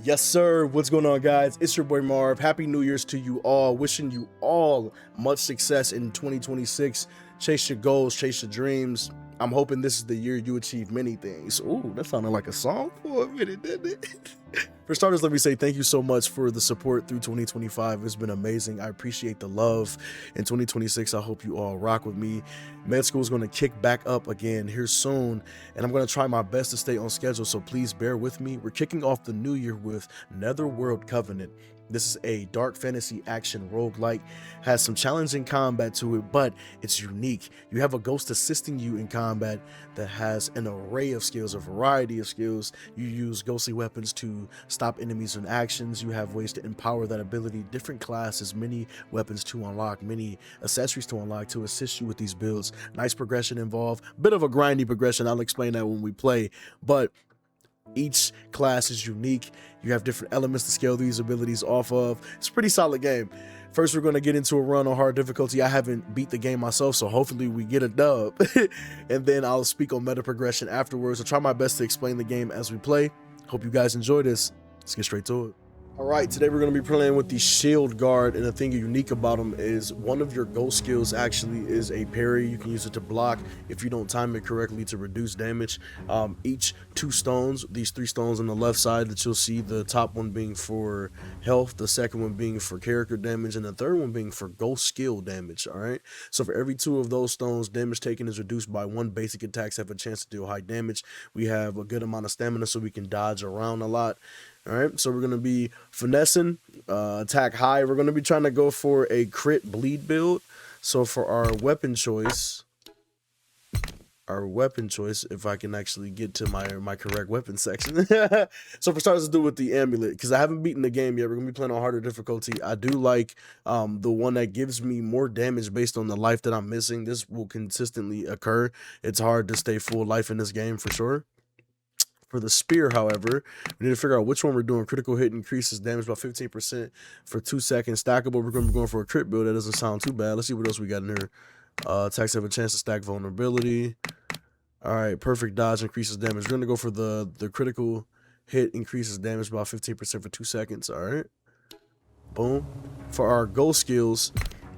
Yes, sir. What's going on, guys? It's your boy Marv. Happy New Year's to you all. Wishing you all much success in 2026. Chase your goals, chase your dreams. I'm hoping this is the year you achieve many things. Ooh, that sounded like a song for a minute, didn't it? For starters, let me say thank you so much for the support through 2025. It's been amazing. I appreciate the love. In 2026, I hope you all rock with me. Med school is going to kick back up again here soon, and I'm going to try my best to stay on schedule, so please bear with me. We're kicking off the new year with Netherworld Covenant. This is a dark fantasy action roguelike, has some challenging combat to it, but it's unique. You have a ghost assisting you in combat that has an array of skills, a variety of skills. You use ghostly weapons to stop enemies in actions. You have ways to empower that ability, different classes, many weapons to unlock, many accessories to unlock to assist you with these builds. Nice progression involved, bit of a grindy progression. I'll explain that when we play, but each class is unique. You have different elements to scale these abilities off of. It's a pretty solid game. First, we're going to get into a run on hard difficulty. I haven't beat the game myself, so hopefully we get a dub. And then I'll speak on meta progression afterwards. I'll try my best to explain the game as we play. Hope you guys enjoy this. Let's get straight to it. All right, today we're going to be playing with the shield guard, and the thing unique about them is one of your ghost skills actually is a parry. You can use it to block if you don't time it correctly to reduce damage. Each two stones, these three stones on the left side that you'll see, the top one being for health, the second one being for character damage, and the third one being for ghost skill damage. All right, so for every two of those stones, damage taken is reduced by one. Basic attacks have a chance to deal high damage. We have a good amount of stamina, so we can dodge around a lot. All right, so we're going to be finessing, attack high. We're going to be trying to go for a crit bleed build. So for our weapon choice, if I can actually get to my correct weapon section. So for starters, let's do with the amulet, because I haven't beaten the game yet. We're going to be playing on harder difficulty. I do like the one that gives me more damage based on the life that I'm missing. This will consistently occur. It's hard to stay full life in this game for sure. For the spear, however, we need to figure out which one we're doing. Critical hit increases damage by 15% for 2 seconds. Stackable, we're going to be going for a crit build. That doesn't sound too bad. Let's see what else we got in here. Attacks have a chance to stack vulnerability. All right, perfect dodge increases damage. We're going to go for the critical hit increases damage by 15% for 2 seconds. All right, boom. For our ghost skills,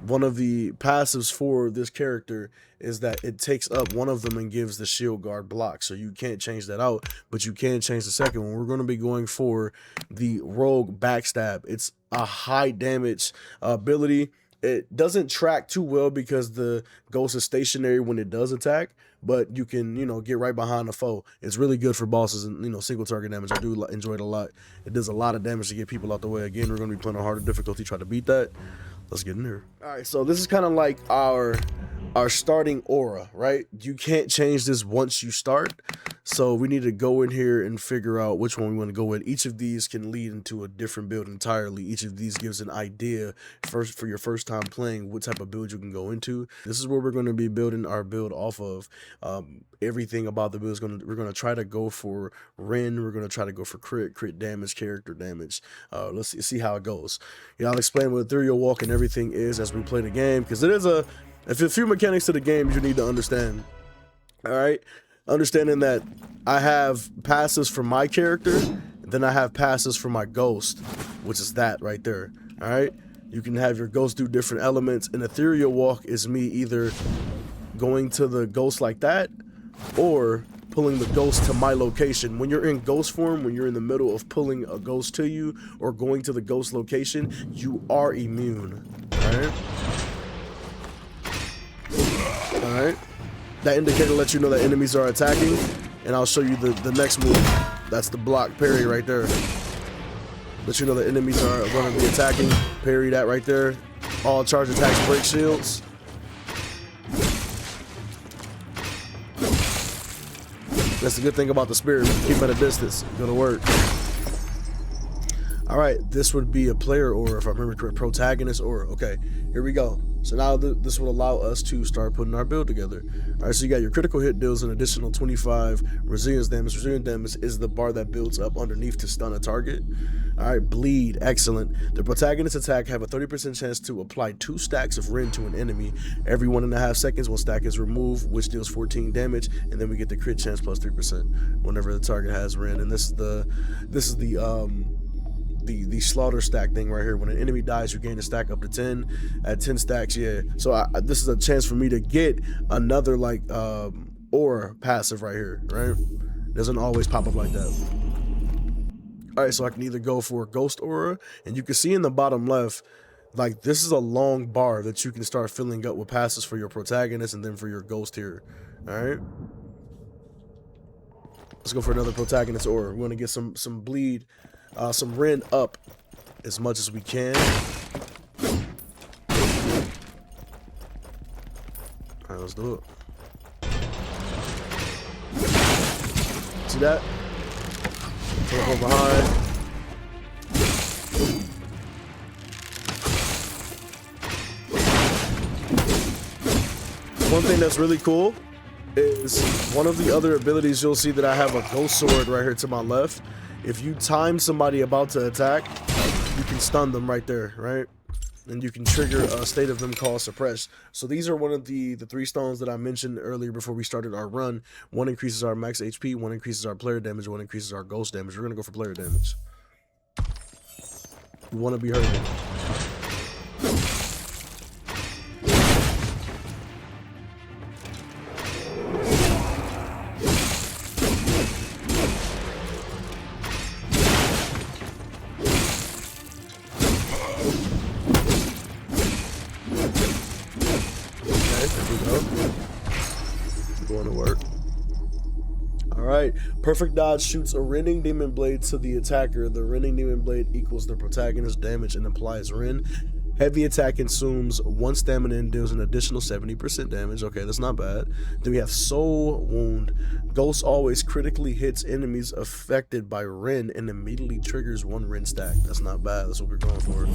one of the passives for this character is that it takes up one of them and gives the shield guard block. So you can't change that out, but you can change the second one. We're going to be going for the rogue backstab. It's a high damage ability. It doesn't track too well because the ghost is stationary when it does attack, but you can, get right behind the foe. It's really good for bosses and, single target damage. I do enjoy it a lot. It does a lot of damage to get people out the way. Again, we're going to be playing on harder difficulty, try to beat that. Let's get in there. All right, so this is kind of like our starting aura, right? You can't change this once you start. So we need to go in here and figure out which one we want to go with. Each of these can lead into a different build entirely. Each of these gives an idea first for your first time playing what type of build you can go into. This is where we're going to be building our build off of. Everything about the build is we're going to try to go for Ren. We're going to try to go for crit damage, character damage. Let's see how it goes. I'll explain what ethereal walk and everything is as we play the game, because it is a few mechanics to the game you need to understand. All right, understanding that I have passives for my character, then I have passives for my ghost, which is that right there. All right, you can have your ghost do different elements. An ethereal walk is me either going to the ghost like that or pulling the ghost to my location. When you're in ghost form, when you're in the middle of pulling a ghost to you or going to the ghost location, you are immune. All right. Alright, that indicator lets you know that enemies are attacking, and I'll show you the next move. That's the block parry right there. Let you know that enemies are going to be attacking. Parry that right there. All charge attacks break shields. That's the good thing about the spear. Keep at a distance. Go to work. Alright, this would be a player aura, if I remember correct. Protagonist aura. Okay, here we go. So now this will allow us to start putting our build together. All right, so you got your critical hit deals an additional 25 resilience damage. Resilience damage is the bar that builds up underneath to stun a target. All right, bleed, excellent. The protagonist attack have a 30% chance to apply 2 stacks of Ren to an enemy. Every 1.5 seconds, 1 stack is removed, which deals 14 damage, and then we get the crit chance plus 3% whenever the target has Ren. And this is the the slaughter stack thing right here. When an enemy dies, you gain a stack up to 10. At 10 stacks, yeah. So this is a chance for me to get another like aura passive right here, right? It doesn't always pop up like that. All right, so I can either go for ghost aura, and you can see in the bottom left, like this is a long bar that you can start filling up with passes for your protagonist and then for your ghost here. All right, let's go for another protagonist aura. We want to get some bleed, some Ren up as much as we can. All right, let's do it. See that? From behind. One thing that's really cool is one of the other abilities you'll see that I have a ghost sword right here to my left. If you time somebody about to attack, you can stun them right there, right? And you can trigger a state of them called suppress. So these are one of the 3 stones that I mentioned earlier before we started our run. One increases our max HP, one increases our player damage, one increases our ghost damage. We're gonna go for player damage. You wanna be hurt. Going to work. All right, perfect dodge shoots a rending demon blade to the attacker. The rending demon blade equals the protagonist's damage and applies rend. Heavy attack consumes 1 stamina and deals an additional 70% damage. Okay, that's not bad. Then we have soul wound. Ghost always critically hits enemies affected by rend and immediately triggers 1 rend stack. That's not bad. That's what we're going for.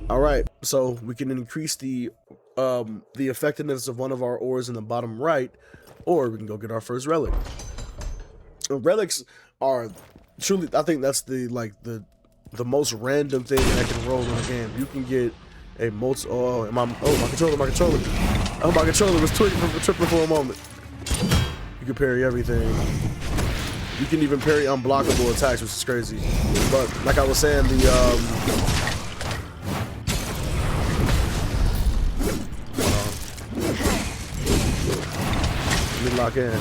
All right, so we can increase the effectiveness of one of our ores in the bottom right, or we can go get our first relic. Relics are truly, I think that's the most random thing that can roll in a game. You can get a my controller was tripping for a moment. You can parry everything. You can even parry unblockable attacks, which is crazy. But like I was saying, lock in.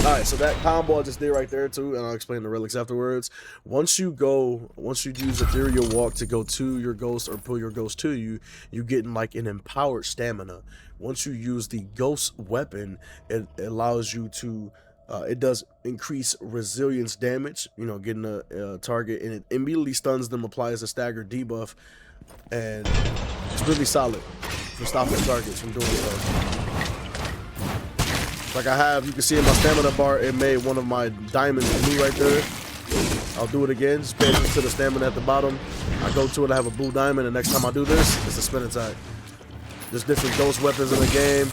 Alright, so that combo I just did right there too, and I'll explain the relics afterwards. Once you use Ethereal Walk to go to your ghost or pull your ghost to you, you get like an empowered stamina. Once you use the ghost weapon, it allows you to it does increase resilience damage, you know, getting a target, and it immediately stuns them, applies a stagger debuff, and it's really solid for stopping targets from doing stuff. Like you can see in my stamina bar, it made one of my diamonds blue right there. I'll do it again, just pay attention to the stamina at the bottom. I go to it, I have a blue diamond, and next time I do this, it's a spin attack. There's different ghost weapons in the game.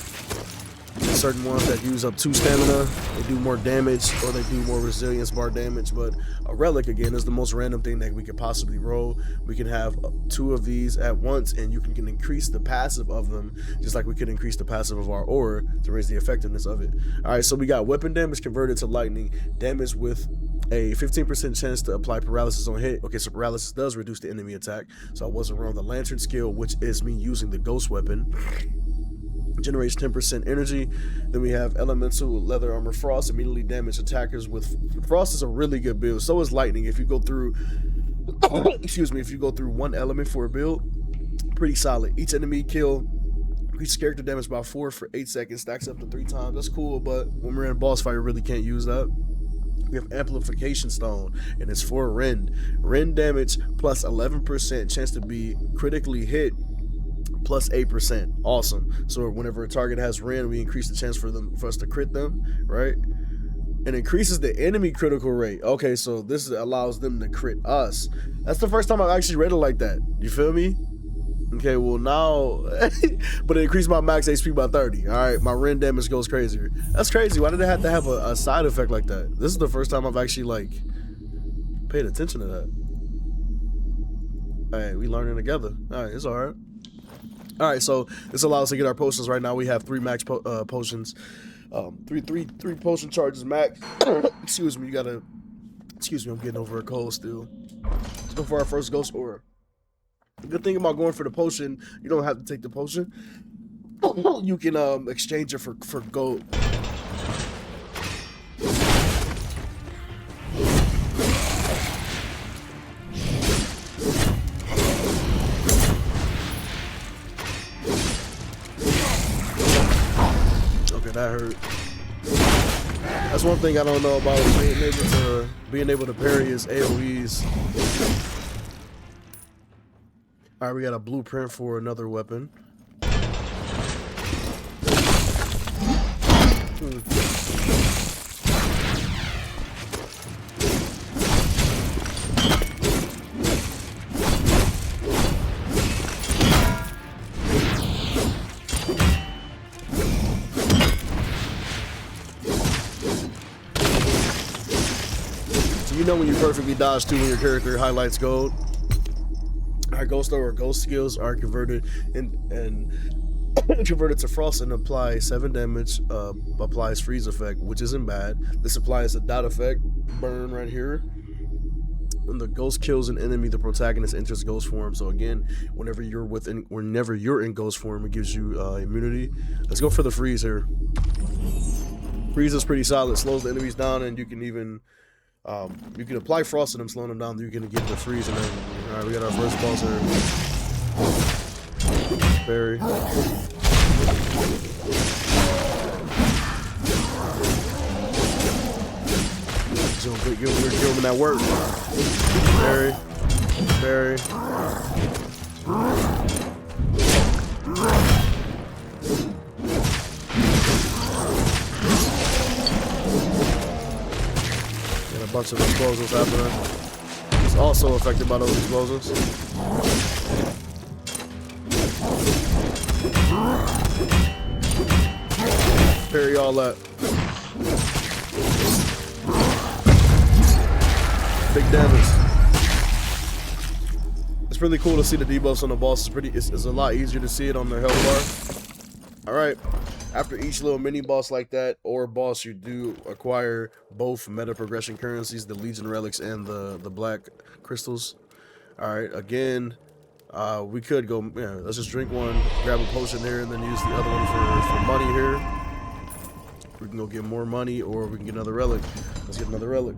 There's certain ones that use up 2 stamina, they do more damage, or they do more resilience bar damage, but a relic, again, is the most random thing that we could possibly roll. We can have 2 of these at once, and you can increase the passive of them, just like we could increase the passive of our aura to raise the effectiveness of it. Alright, so we got weapon damage converted to lightning, damage with a 15% chance to apply paralysis on hit. Okay, so paralysis does reduce the enemy attack, so I wasn't wrong. The lantern skill, which is me using the ghost weapon, generates 10% energy. Then we have elemental leather armor frost, immediately damage attackers with frost. Is a really good build. So is lightning. If you go through excuse me, if you go through 1 element for a build, pretty solid. Each enemy kill increases character damage by 4 for 8 seconds, stacks up to 3 times. That's cool, but when we're in a boss fight, we really can't use that. We have amplification stone, and it's for rend damage plus 11% chance to be critically hit plus 8%. Awesome. So whenever a target has rend, we increase the chance for us to crit them, right? It increases the enemy critical rate. Okay, so this allows them to crit us. That's the first time I've actually read it like that. You feel me? Okay, well now, but it increased my max HP by 30. All right, my rend damage goes crazier. That's crazy. Why did it have to have a side effect like that? This is the first time I've actually like paid attention to that. All right, we learning together. All right, it's all right. All right, so this allows us to get our potions. Right now we have 3 max potions, three potion charges max. Excuse me, you gotta Excuse me, I'm getting over a cold still. Let's go for our first ghost aura. The good thing about going for the potion, you don't have to take the potion. You can exchange it for gold. Okay, that hurt. That's one thing I don't know about being able to parry his AoEs. All right, we got a blueprint for another weapon. So you know when you perfectly dodge too when your character highlights gold. Our ghost or ghost skills are converted and converted to frost and apply 7 damage, applies freeze effect, which isn't bad. This applies a dot effect, burn right here. When the ghost kills an enemy, the protagonist enters ghost form. So again, whenever you're in ghost form, it gives you immunity. Let's go for the freeze here. Freeze is pretty solid, slows the enemies down, and you can even you can apply frost to them, slowing them down. You're gonna get the freeze and everything. All right, we got our first boss here. Barry. So give him that work. Barry. Got a bunch of explosions happening. He's also affected by those explosions. Parry all that. Big damage. It's really cool to see the debuffs on the boss. It's a lot easier to see it on the health bar. All right. After each little mini boss like that or boss, you do acquire both meta progression currencies, the Legion relics and the black crystals. All right. Again, we could go. Yeah, let's just drink one, grab a potion here, and then use the other one for money here. We can go get more money, or we can get another relic. Let's get another relic.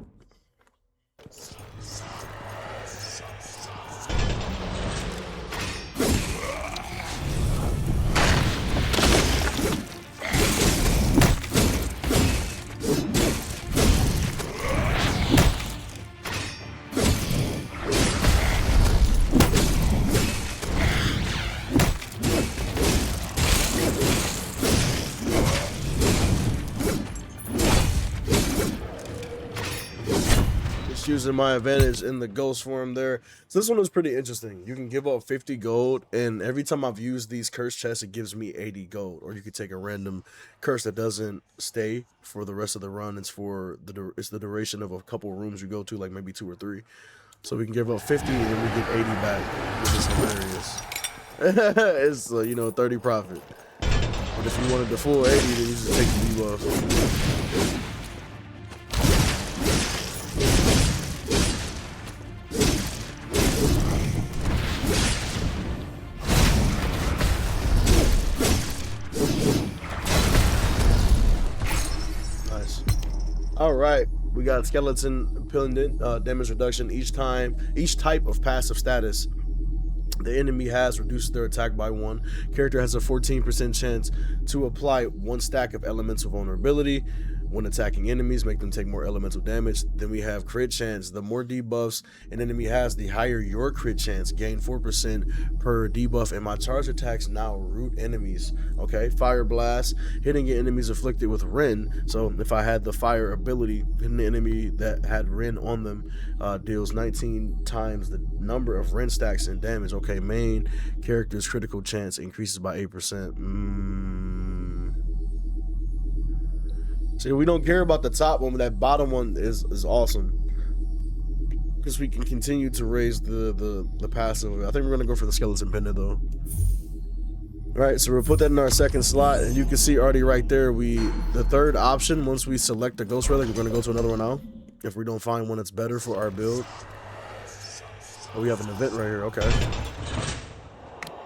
Using my advantage in the ghost form there. So this one was pretty interesting. You can give up 50 gold, and every time I've used these curse chests, it gives me 80 gold. Or you could take a random curse that doesn't stay for the rest of the run. It's the duration of a couple rooms you go to, like maybe 2 or 3. So we can give up 50 and then we get 80 back, which is hilarious. It's 30 profit. But if you wanted the full 80, then you just take the debuff. All right, we got skeleton pendant, damage reduction each type of passive status the enemy has reduced their attack by 1. Character has a 14% chance to apply 1 stack of elemental vulnerability when attacking enemies, make them take more elemental damage. Then we have crit chance. The more debuffs an enemy has, the higher your crit chance. Gain 4% per debuff, and my charge attacks now root enemies. Okay, fire blast, hitting enemies afflicted with Ren. So if I had the fire ability, hitting the enemy that had Ren on them deals 19 times the number of Ren stacks and damage. Okay, main character's critical chance increases by 8%. See, we don't care about the top one, but that bottom one is awesome. Because we can continue to raise the passive. I think we're going to go for the skeleton pendant, though. Alright, so we'll put that in our second slot, and you can see already right there, the third option, once we select the ghost relic, we're going to go to another one now. if we don't find one that's better for our build. Oh, we have an event right here. Okay.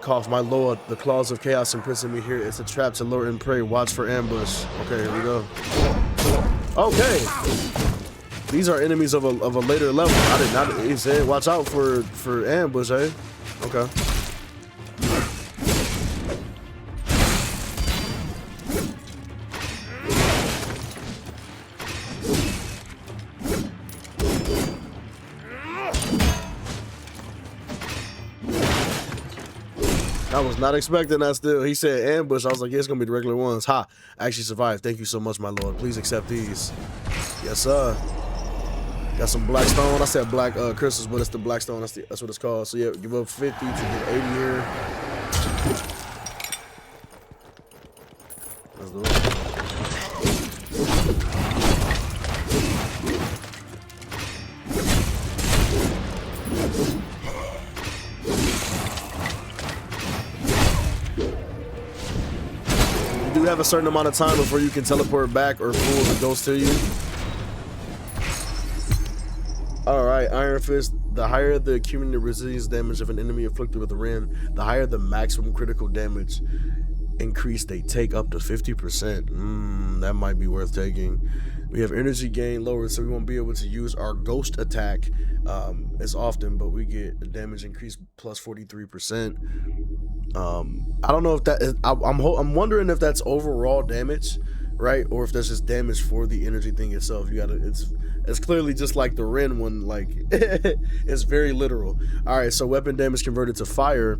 Cough, my lord, the claws of chaos imprison me here. It's a trap to lure and prey. Watch for ambush. Okay, here we go. Okay. These are enemies of a later level. I did not. He said, watch out for ambush, eh? Okay. I was not expecting that still. He said ambush. I was like, yeah, it's going to be the regular ones. Ha, I actually survived. Thank you so much, my lord. Please accept these. Yes, sir. Got some black stone. I said black crystals, but it's the black stone. That's what it's called. So, yeah, give up 50 to get 80 here. Let's do it. You have a certain amount of time before you can teleport back or pull the ghost to you. Alright, Iron Fist. The higher the cumulative resilience damage of an enemy inflicted with a Ren, the higher the maximum critical damage increase they take, up to 50%. That might be worth taking. We have energy gain lowered, so we won't be able to use our ghost attack as often, but we get a damage increase plus 43%. I don't know if that is, I'm wondering if that's overall damage, right, or if that's just damage for the energy thing itself. You gotta, it's clearly just like the Ren one, like it's very literal. All right, so weapon damage converted to fire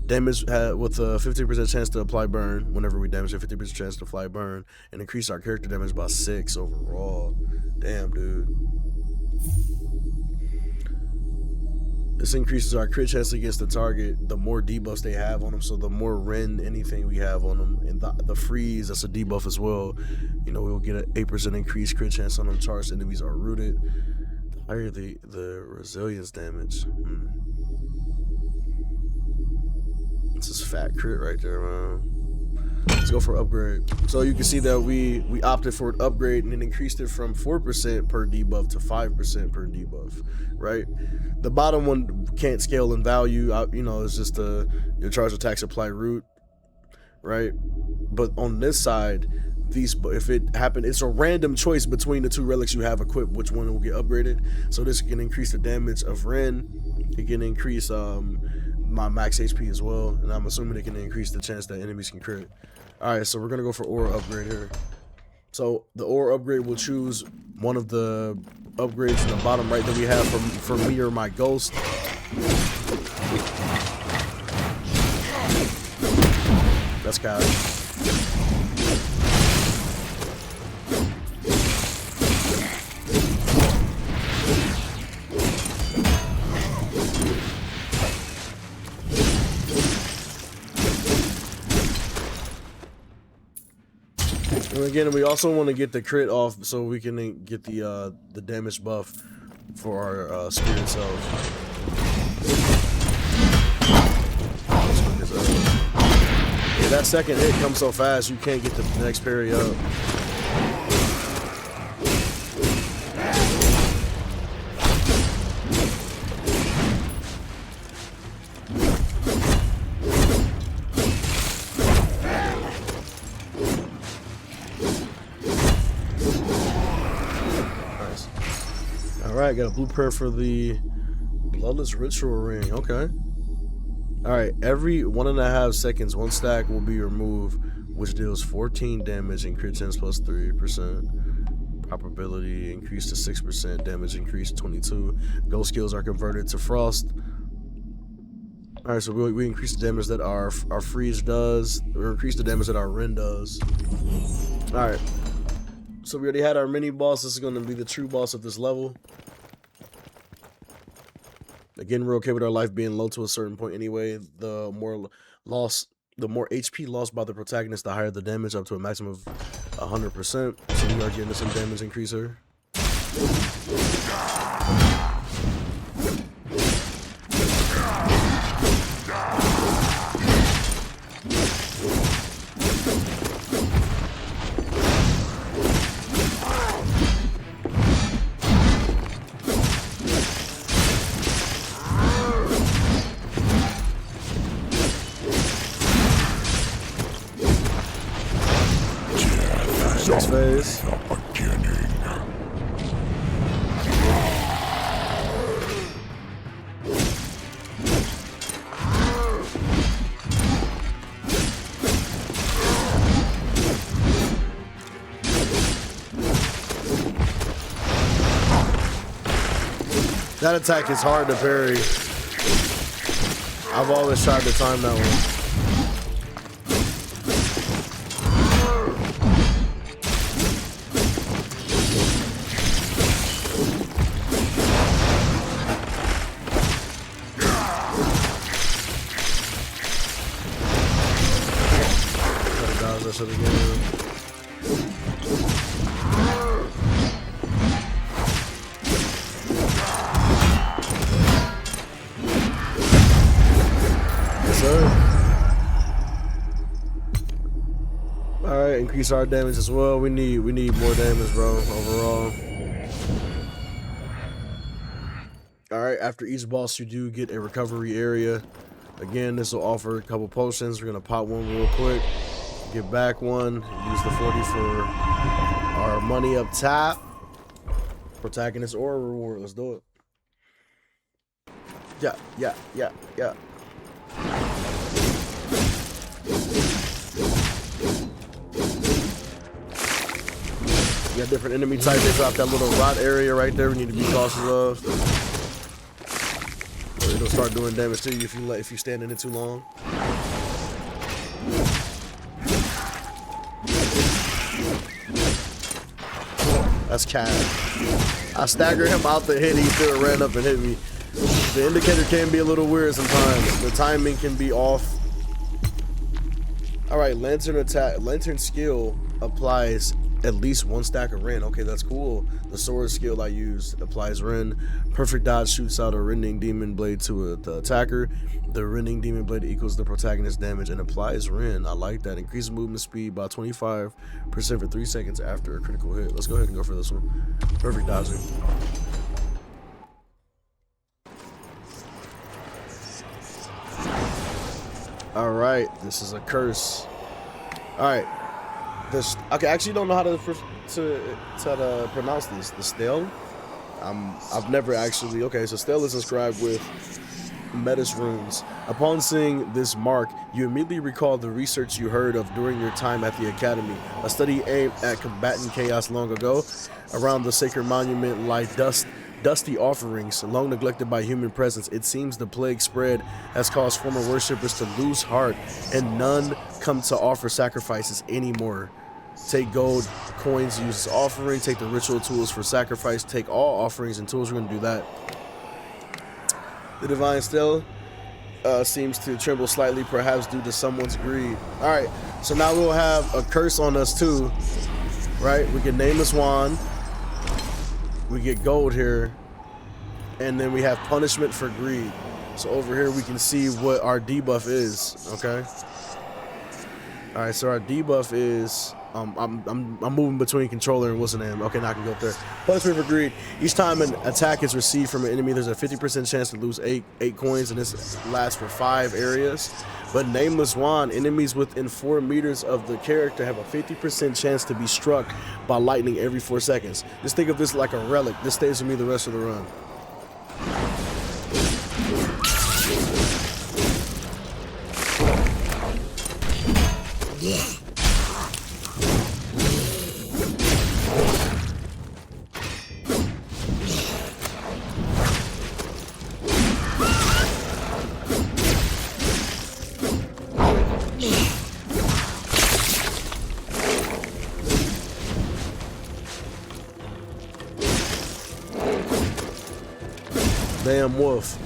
damage with a 50% chance to apply burn. Whenever we damage, a 50% chance to apply burn, and increase our character damage by 6 overall. Damn, dude. This increases our crit chance against the target the more debuffs they have on them. So the more Ren anything we have on them, and the freeze, that's a debuff as well. You know, we'll get an 8% increased crit chance on them. Charged enemies are rooted. The higher the resilience damage. This is fat crit right there, man. Let's go for upgrade. So you can see that we opted for an upgrade and then increased it from 4% per debuff to 5% per debuff, right? The bottom one can't scale in value. You know, it's just your charge attacks apply root, right? But on this side, if it happened, it's a random choice between the two relics you have equipped, which one will get upgraded. So this can increase the damage of Ren. It can increase my max HP as well, and I'm assuming it can increase the chance that enemies can crit. All right, so we're gonna go for aura upgrade here. So the aura upgrade will choose one of the upgrades in the bottom right that we have for me or my ghost. That's kind of. And again, we also want to get the crit off so we can get the damage buff for our spirit self. Yeah, that second hit comes so fast you can't get the next parry up. Alright, got a blueprint for the Bloodless Ritual Ring. Okay. Alright, every 1.5 seconds, one stack will be removed, which deals 14 damage and crit chance plus 3%. Probability increased to 6%, damage increased 22. Ghost skills are converted to frost. Alright, so we increase the damage that our freeze does, or increase the damage that our Ren does. Alright. So we already had our mini boss. This is going to be the true boss of this level. Again, we're okay with our life being low to a certain point anyway. The more HP lost by the protagonist, the higher the damage, up to a maximum of 100%. So we are getting some damage increase here. That attack is hard to parry. I've always tried to time that one. That shit again. Alright, increase our damage as well. We need more damage, bro, overall. Alright, after each boss you do get a recovery area. Again, this will offer a couple potions. We're gonna pop one real quick. Get back one. Use the 40 for our money up top. Protagonist or reward. Let's do it. Yeah. You got different enemy types. They drop that little rot area right there. We need to be cautious of. Or it'll start doing damage to you if you stand in it too long. That's cat. I staggered him out the hit. He still ran up and hit me. The indicator can be a little weird sometimes. The timing can be off. All right, lantern attack. Lantern skill applies at least one stack of Ren. Okay, that's cool. The sword skill I use applies Ren. Perfect dodge shoots out a rending demon blade to the attacker. The rending demon blade equals the protagonist's damage and applies Ren. I like that. Increases movement speed by 25% for 3 seconds after a critical hit. Let's go ahead and go for this one. Perfect dodging. All right, this is a curse. All right. Okay, I actually don't know how to pronounce this. The stele. I've never actually. Okay, so stele is inscribed with Metis runes. Upon seeing this mark, you immediately recall the research you heard of during your time at the academy. A study aimed at combating chaos long ago. Around the sacred monument lie dusty offerings, long neglected by human presence. It seems the plague spread has caused former worshippers to lose heart, and none come to offer sacrifices anymore. Take gold coins used as offering. Take the ritual tools for sacrifice. Take all offerings and tools. We're going to do that. The divine stele seems to tremble slightly, perhaps due to someone's greed. All right, so now we'll have a curse on us too, right? We get nameless wand. We get gold here, and then we have punishment for greed. So over here we can see what our debuff is. Okay. All right, so our debuff is I'm moving between controller and what's the name. Okay, now I can go up there. Punishment for greed. Each time an attack is received from an enemy, there's a 50% chance to lose eight coins, and this lasts for 5 areas. But nameless wand, enemies within 4 meters of the character have a 50% chance to be struck by lightning every 4 seconds. Just think of this like a relic. This stays with me the rest of the run. Yeah. Damn wolf.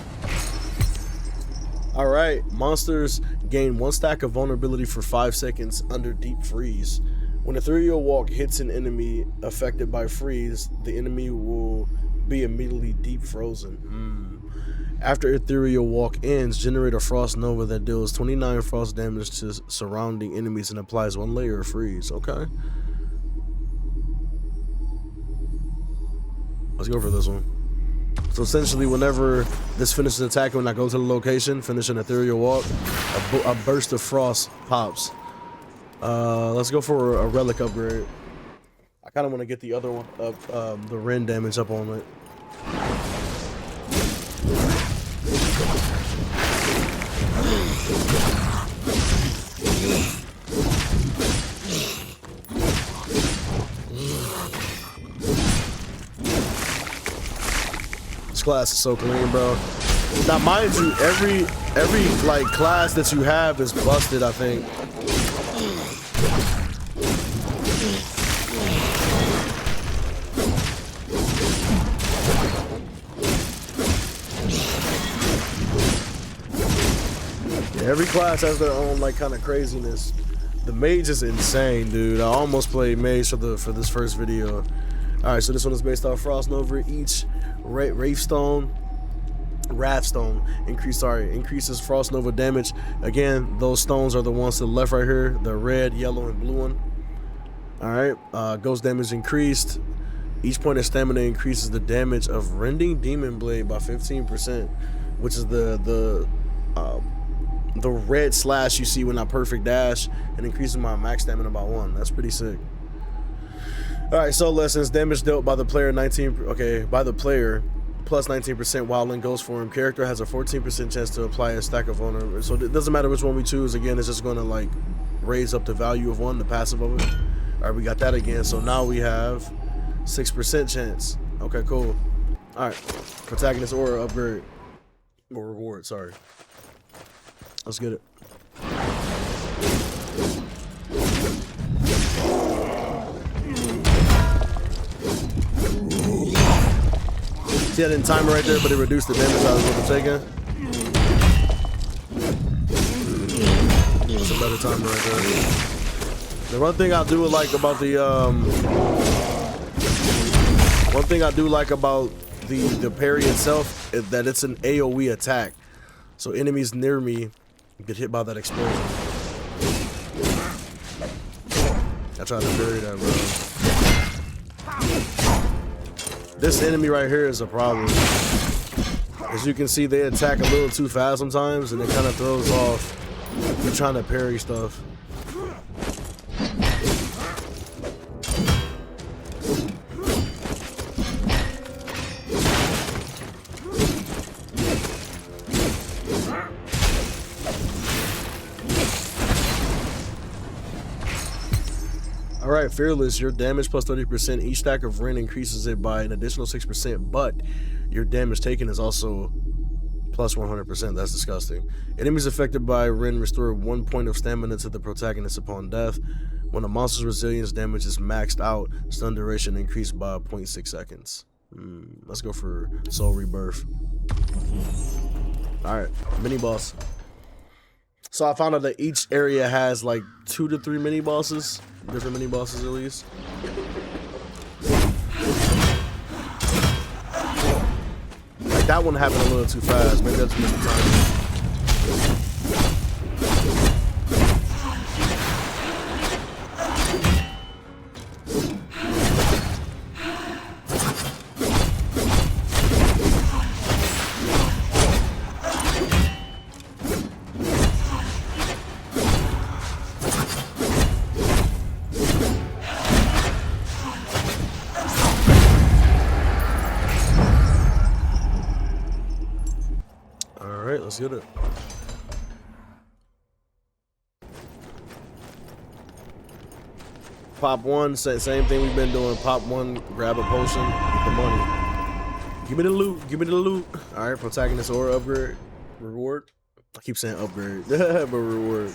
All right, monsters gain 1 stack of vulnerability for 5 seconds under deep freeze. When ethereal walk hits an enemy affected by freeze, the enemy will be immediately deep frozen. After ethereal walk ends, generate a frost nova that deals 29 frost damage to surrounding enemies and applies 1 layer of freeze. Okay, let's go for this one. So essentially, whenever this finishes attacking, when I go to the location, finish an ethereal walk, a burst of frost pops. Let's go for a relic upgrade. I kind of want to get the other one up, the Ren damage up on it. This class is so clean, bro. Now, mind you, every like class that you have is busted, I think. Yeah, every class has their own like kind of craziness. The mage is insane, dude. I almost played mage for this first video. All right, so this one is based off Frost Nova. Each Wraithstone increases Frost Nova damage. Again, those stones are the ones to the left right here, the red, yellow, and blue one. All right, ghost damage increased. Each point of stamina increases the damage of Rending Demon Blade by 15%, which is the red slash you see when I perfect dash, and increasing my max stamina by 1. That's pretty sick. All right, so lessons: damage dealt by the player plus 19% while in ghost form. Character has a 14% chance to apply a stack of vulnerable. So it doesn't matter which one we choose. Again, it's just going to like raise up the value of one, the passive of it. All right, we got that again. So now we have 6% chance. Okay, cool. All right, protagonist aura upgrade or reward. Sorry. Let's get it. See, I didn't time it right there, but it reduced the damage I was able to take in. That's a better timer right there. The one thing I do like about the the parry itself is that it's an AoE attack, so enemies near me get hit by that explosion. I tried to parry that, bro. This enemy right here is a problem. As you can see, they attack a little too fast sometimes, and it kind of throws off you trying to parry stuff. Alright, Fearless, your damage plus 30%. Each stack of Ren increases it by an additional 6%, but your damage taken is also plus 100%. That's disgusting. Enemies affected by Ren restore 1 point of stamina to the protagonist upon death. When a monster's resilience damage is maxed out, stun duration increased by 0.6 seconds. Let's go for Soul Rebirth. Alright, mini boss. So I found out that each area has like 2 to 3 mini bosses. Different mini bosses at least. Like that one happened a little too fast. Maybe that's just the time. Let's get it. Pop 1, same thing we've been doing. Pop 1, grab a potion, get the money. Give me the loot, give me the loot. All right, protagonist aura upgrade, reward. I keep saying upgrade, but reward.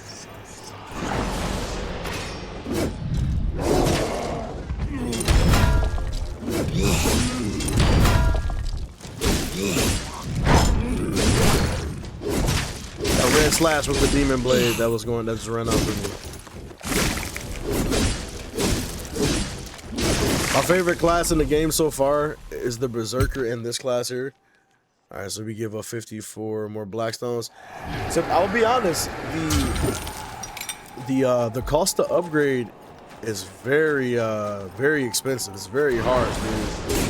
Red slash was the demon blade that just ran out for me. My favorite class in the game so far is the Berserker in this class here. All right, so we give up 54 more Blackstones. So I'll be honest, the cost to upgrade is very expensive. It's very hard, dude.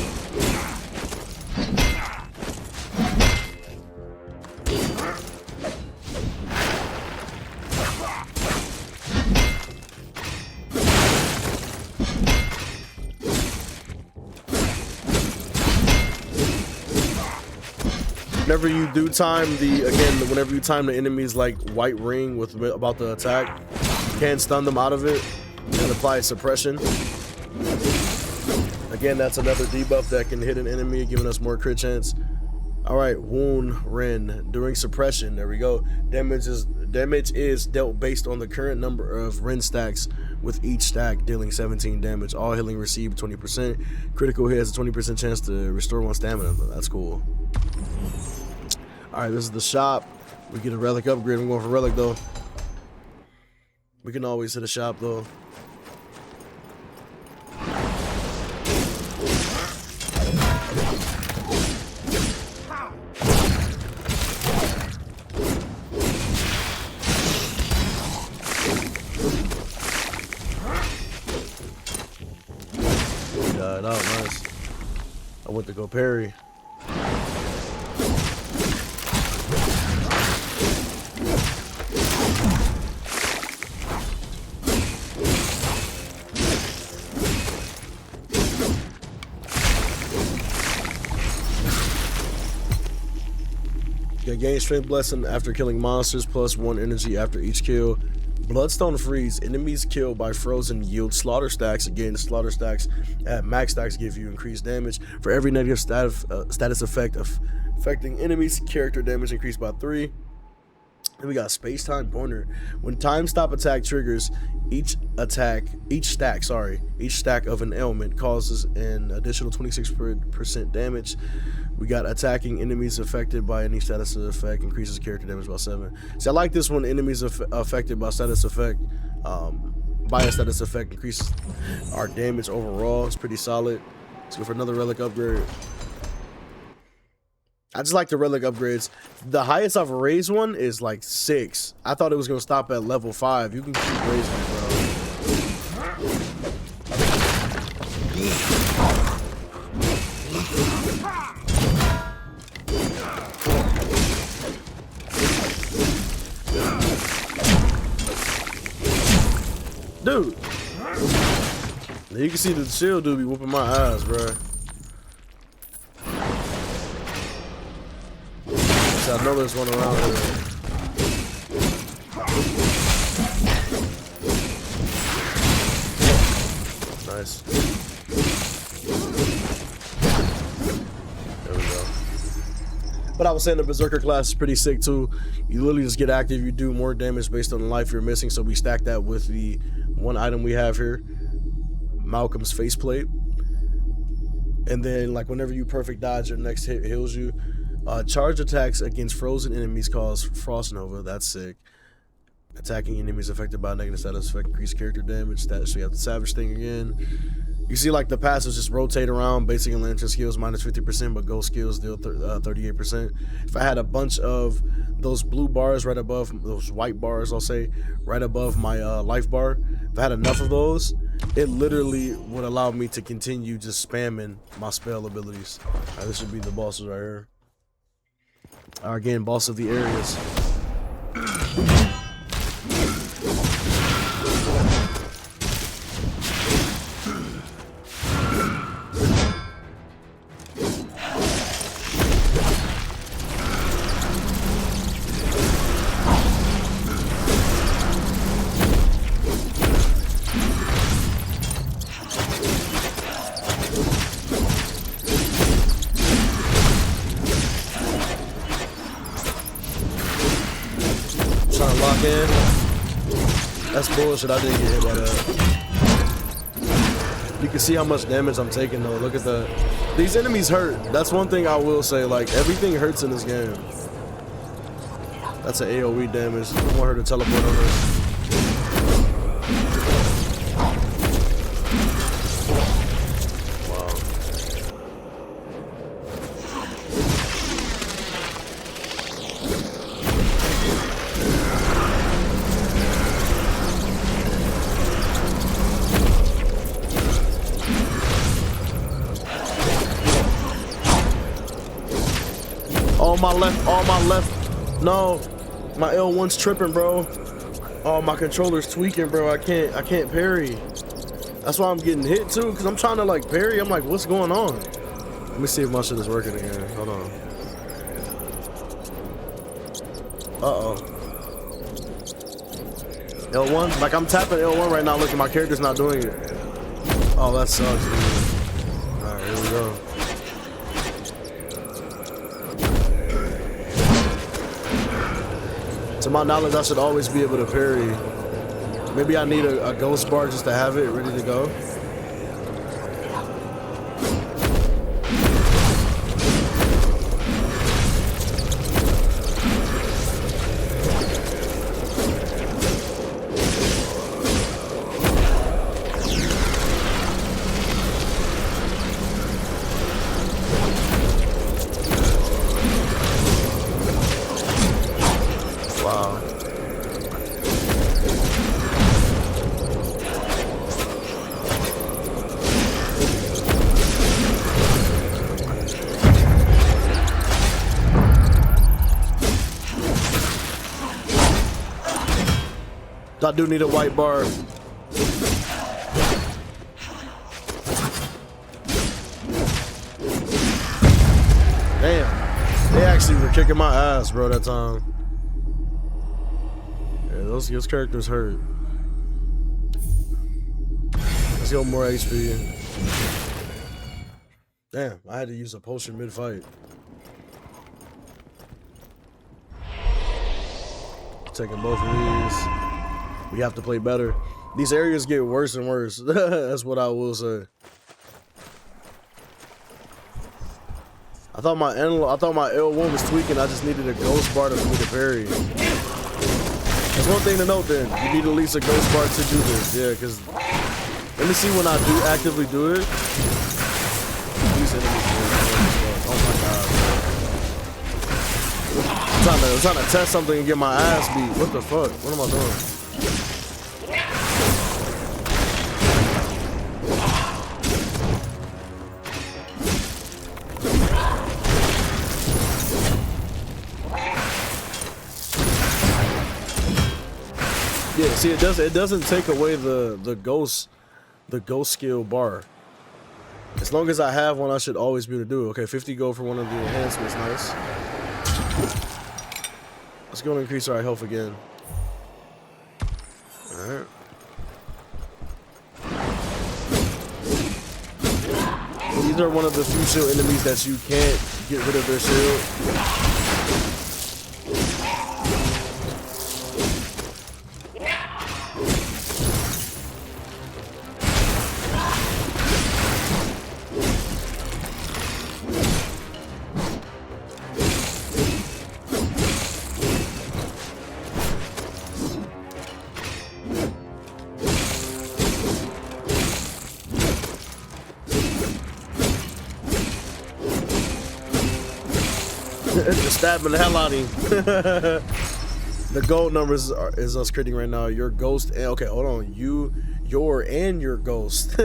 Whenever you do time whenever you time the enemy's like white ring with about to attack, you can stun them out of it and apply suppression. Again, that's another debuff that can hit an enemy, giving us more crit chance. All right, wound Ren during suppression. There we go. Damage is dealt based on the current number of Ren stacks, with each stack dealing 17 damage. All healing received 20%. Critical hit has a 20% chance to restore one stamina. That's cool. All right, this is the shop. We get a relic upgrade. I'm going for relic though. We can always hit a shop though. Died out, nice. I went to go parry. Gain strength blessing after killing monsters, plus 1 energy after each kill. Bloodstone freeze. Enemies killed by frozen yield slaughter stacks. Again, slaughter stacks at max stacks give you increased damage. For every negative status effect affecting enemies, character damage increased by 3. And we got space time pointer. When time stop attack triggers, each stack of an ailment causes an additional 26% damage. We got attacking enemies affected by any status effect increases character damage by 7. See, I like this one. Enemies affected by status effect, by a status effect increases our damage overall. It's pretty solid. Let's go for another relic upgrade. I just like the relic upgrades. The highest I've raised one is like 6. I thought it was gonna stop at level 5. You can keep raising it, bro. Dude, you can see the shield dude be whooping my ass, bro. So I know there's one around here. Nice. There we go. But I was saying the Berserker class is pretty sick too. You literally just get active, you do more damage based on the life you're missing. So we stack that with the one item we have here, Malcolm's faceplate. And then like whenever you perfect dodge, your next hit heals you. Charge attacks against frozen enemies cause Frost Nova. That's sick. Attacking enemies affected by negative status effect increase character damage. So you have the Savage thing again. You see like the passives just rotate around. Basic and lantern skills minus 50%, but ghost skills deal 38%. If I had a bunch of those blue bars right above, those white bars I'll say, right above my life bar, if I had enough of those, it literally would allow me to continue just spamming my spell abilities. Alright, this should be the bosses right here. Again, boss of the areas. Trying to lock in. That's bullshit. I didn't get hit by that. You can see how much damage I'm taking though. Look at that. These enemies hurt. That's one thing I will say. Like everything hurts in this game. That's an AoE damage. I want her to teleport on us. On my left. No, my L1's tripping, bro. Oh, my controller's tweaking, bro. I can't parry. That's why I'm getting hit too, because I'm trying to like parry. I'm like, what's going on? Let me see if my shit is working again. Hold on. Uh-oh. L1? Like I'm tapping L1 right now. Look, my character's not doing it. Oh, that sucks, dude. Alright, here we go. To my knowledge, I should always be able to parry. Maybe I need a ghost bar just to have it ready to go. I do need a white bar. Damn. They actually were kicking my ass, bro, that time. Yeah, those characters hurt. Let's go more HP. Damn, I had to use a potion mid-fight. Taking both of these. We have to play better. These areas get worse and worse. That's what I will say. I thought my L1 was tweaking. I just needed a ghost bar for me to parry. That's one thing to note then. You need at least a ghost bar to do this. Yeah, because let me see when I do actively do it. These enemies, oh my god, bro. I'm trying to test something and get my ass beat. What the fuck? What am I doing? Yeah, see, it doesn't take away the ghost skill bar. As long as I have one, I should always be able to do it. Okay, 50 gold for one of the enhancements, nice. Let's go and increase our health again. Alright. These are one of the few shield enemies that you can't get rid of their shield. Just stabbing the hell out of him. The gold numbers is us critting right now. Your ghost and okay, hold on. Your ghost.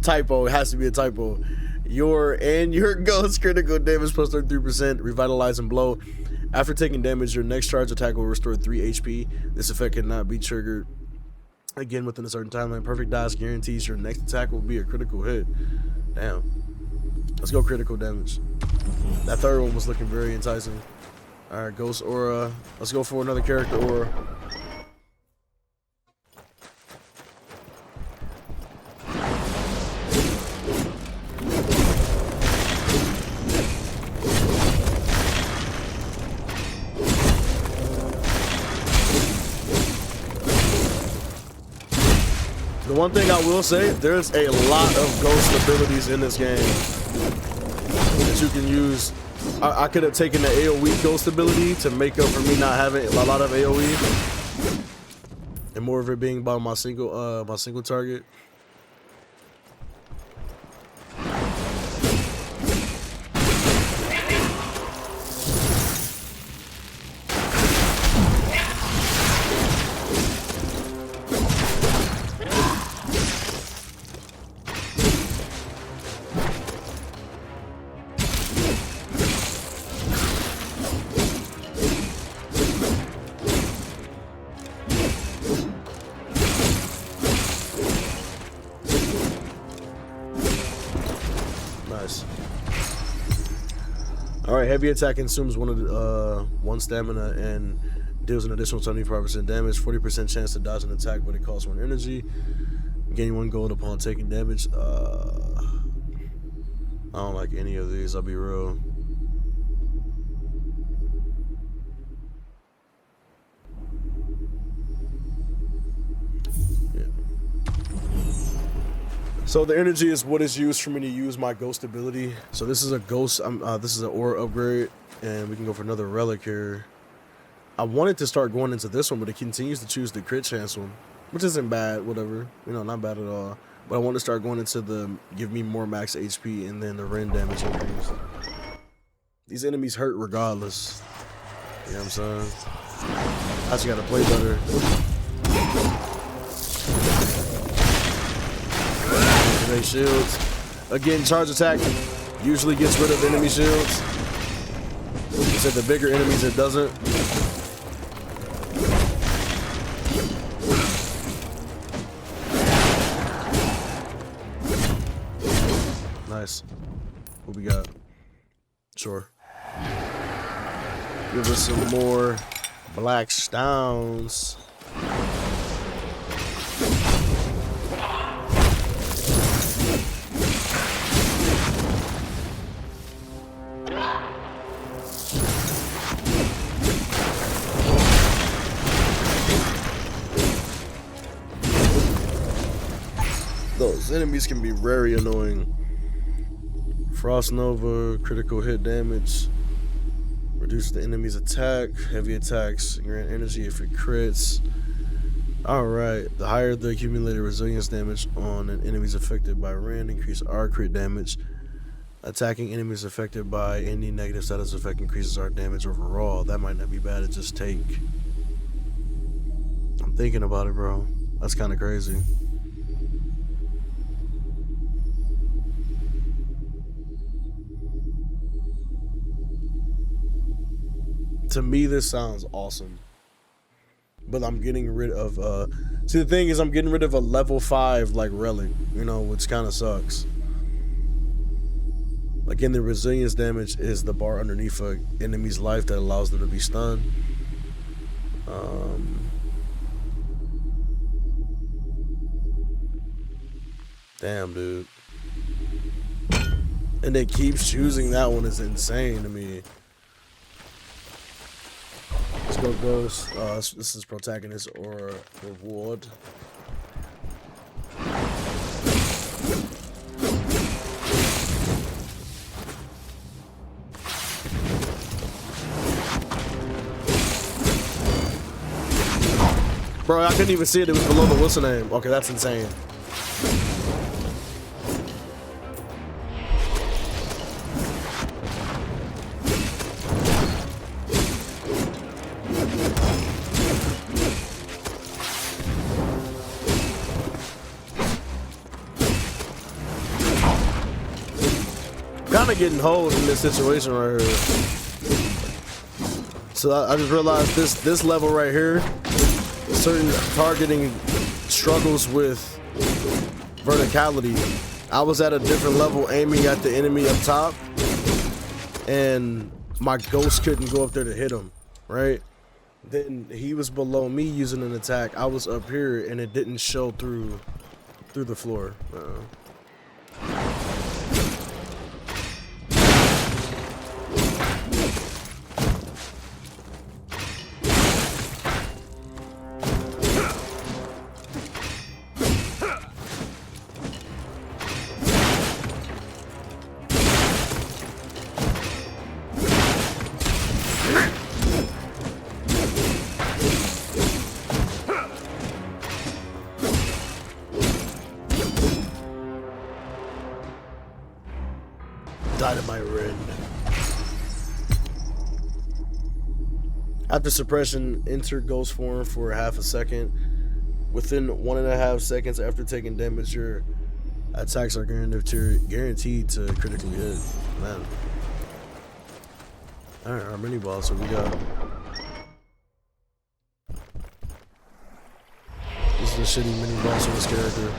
Typo. It has to be a typo. Your ghost critical damage plus 33%. Revitalize and blow. After taking damage, your next charge attack will restore 3 HP. This effect cannot be triggered again within a certain timeline. Perfect dice guarantees your next attack will be a critical hit. Damn. Let's go critical damage. That third one was looking very enticing. Alright, Ghost Aura. Let's go for another character aura. The one thing I will say, there's a lot of ghost abilities in this game that you can use. I could have taken the AoE ghost ability to make up for me not having a lot of AoE, and more of it being by my single target. Nice. All right, heavy attack consumes one stamina and deals an additional 75% damage, 40% chance to dodge an attack, but it costs 1 energy. Gain 1 gold upon taking damage. I don't like any of these, I'll be real. So the energy is what is used for me to use my ghost ability. So this is a ghost. This is an aura upgrade, and we can go for another relic here. I wanted to start going into this one, but it continues to choose the crit chance one, which isn't bad. Whatever, you know, not bad at all. But I want to start going into the give me more max HP and then the rend damage increase. These enemies hurt regardless. You know what I'm saying? I just gotta play better. Activate shields. Again, charge attack usually gets rid of enemy shields. You said the bigger enemies it doesn't. Nice. What we got? Sure. Give us some more black stones. Those enemies can be very annoying. Frost Nova, critical hit damage. Reduce the enemy's attack. Heavy attacks grant energy if it crits. Alright, the higher the accumulated resilience damage on an enemy's affected by rend, increase our crit damage. Attacking enemies affected by any negative status effect increases our damage overall. That might not be bad to just take. I'm thinking about it, bro. That's kind of crazy. To me, this sounds awesome. But I'm getting rid of, see, the thing is, I'm getting rid of a level 5, like, relic, you know, which kind of sucks. Again, the resilience damage is the bar underneath an enemy's life that allows them to be stunned. Damn, dude. And it keeps choosing that one is insane to me. Let's go Ghost. This is protagonist or reward. Bro, I couldn't even see it. It was below the what's the name. Okay, that's insane. Kind of getting hold in this situation right here. So I just realized this level right here, certain targeting struggles with verticality. I was at a different level aiming at the enemy up top, and my ghost couldn't go up there to hit him, right? Then he was below me using an attack. I was up here and it didn't show through the floor. Dynamite Rend. After suppression, enter ghost form for half a second. Within 1.5 seconds after taking damage, your attacks are guaranteed to critically hit. Man. Alright, our mini boss, so we got. This is a shitty mini boss on this character.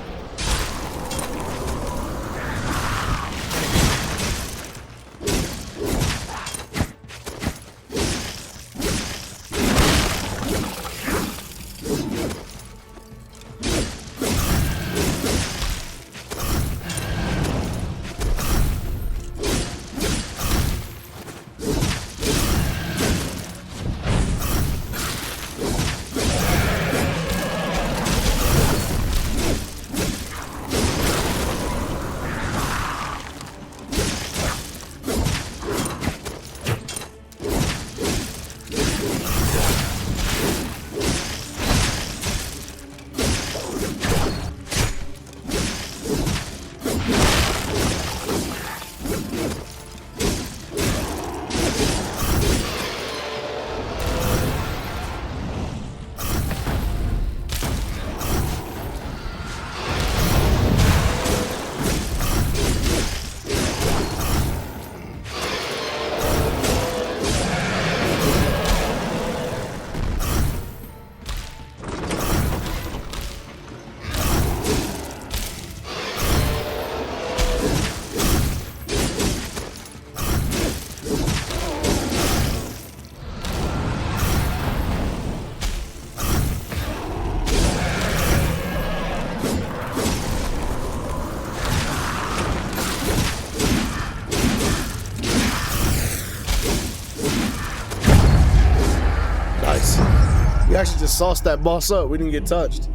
We actually just sauced that boss up. We didn't get touched.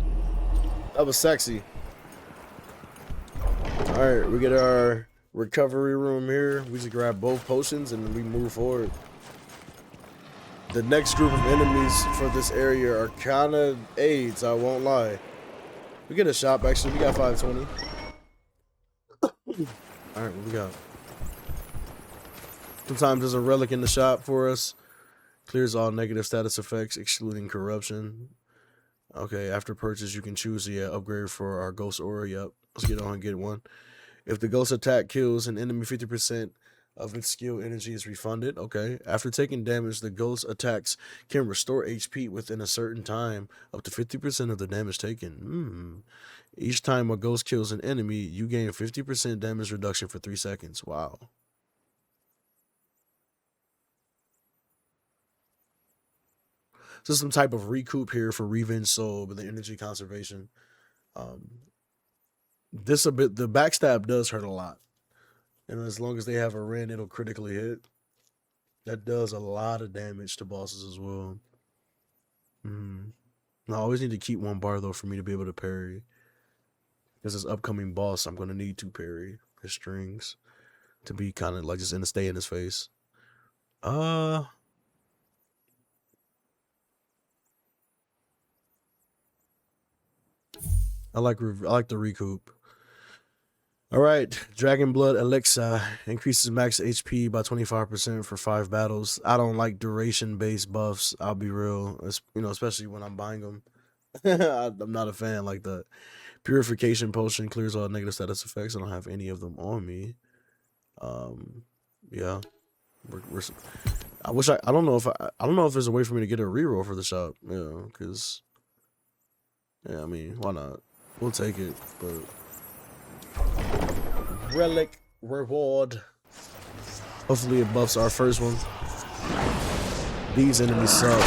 That was sexy. Alright, we get our recovery room here. We just grab both potions and we move forward. The next group of enemies for this area are kind of AIDS, I won't lie. We get a shop, actually. We got 520. Alright, what we got? Sometimes there's a relic in the shop for us. Clears all negative status effects, excluding corruption. Okay, after purchase, you can choose the upgrade for our ghost aura. Yep, let's get on and get one. If the ghost attack kills an enemy, 50% of its skill energy is refunded. Okay, after taking damage, the ghost attacks can restore HP within a certain time, up to 50% of the damage taken. Each time a ghost kills an enemy, you gain 50% damage reduction for 3 seconds. Wow. So some type of recoup here for Revenge Soul with the energy conservation. The backstab does hurt a lot. And as long as they have a Ren, it'll critically hit. That does a lot of damage to bosses as well. I always need to keep 1 bar though for me to be able to parry. Because this upcoming boss, I'm going to need to parry his strings to be kind of like just in a stay in his face. I like the recoup. All right, Dragon Blood Elixir increases max HP by 25% for 5 battles. I don't like duration-based buffs. I'll be real, especially when I'm buying them. I'm not a fan like that. Purification Potion clears all negative status effects. I don't have any of them on me. Yeah, I wish I don't know if there's a way for me to get a reroll for the shop. Yeah, because I mean, why not? We'll take it, but relic reward. Hopefully it buffs our first one. These enemies suck.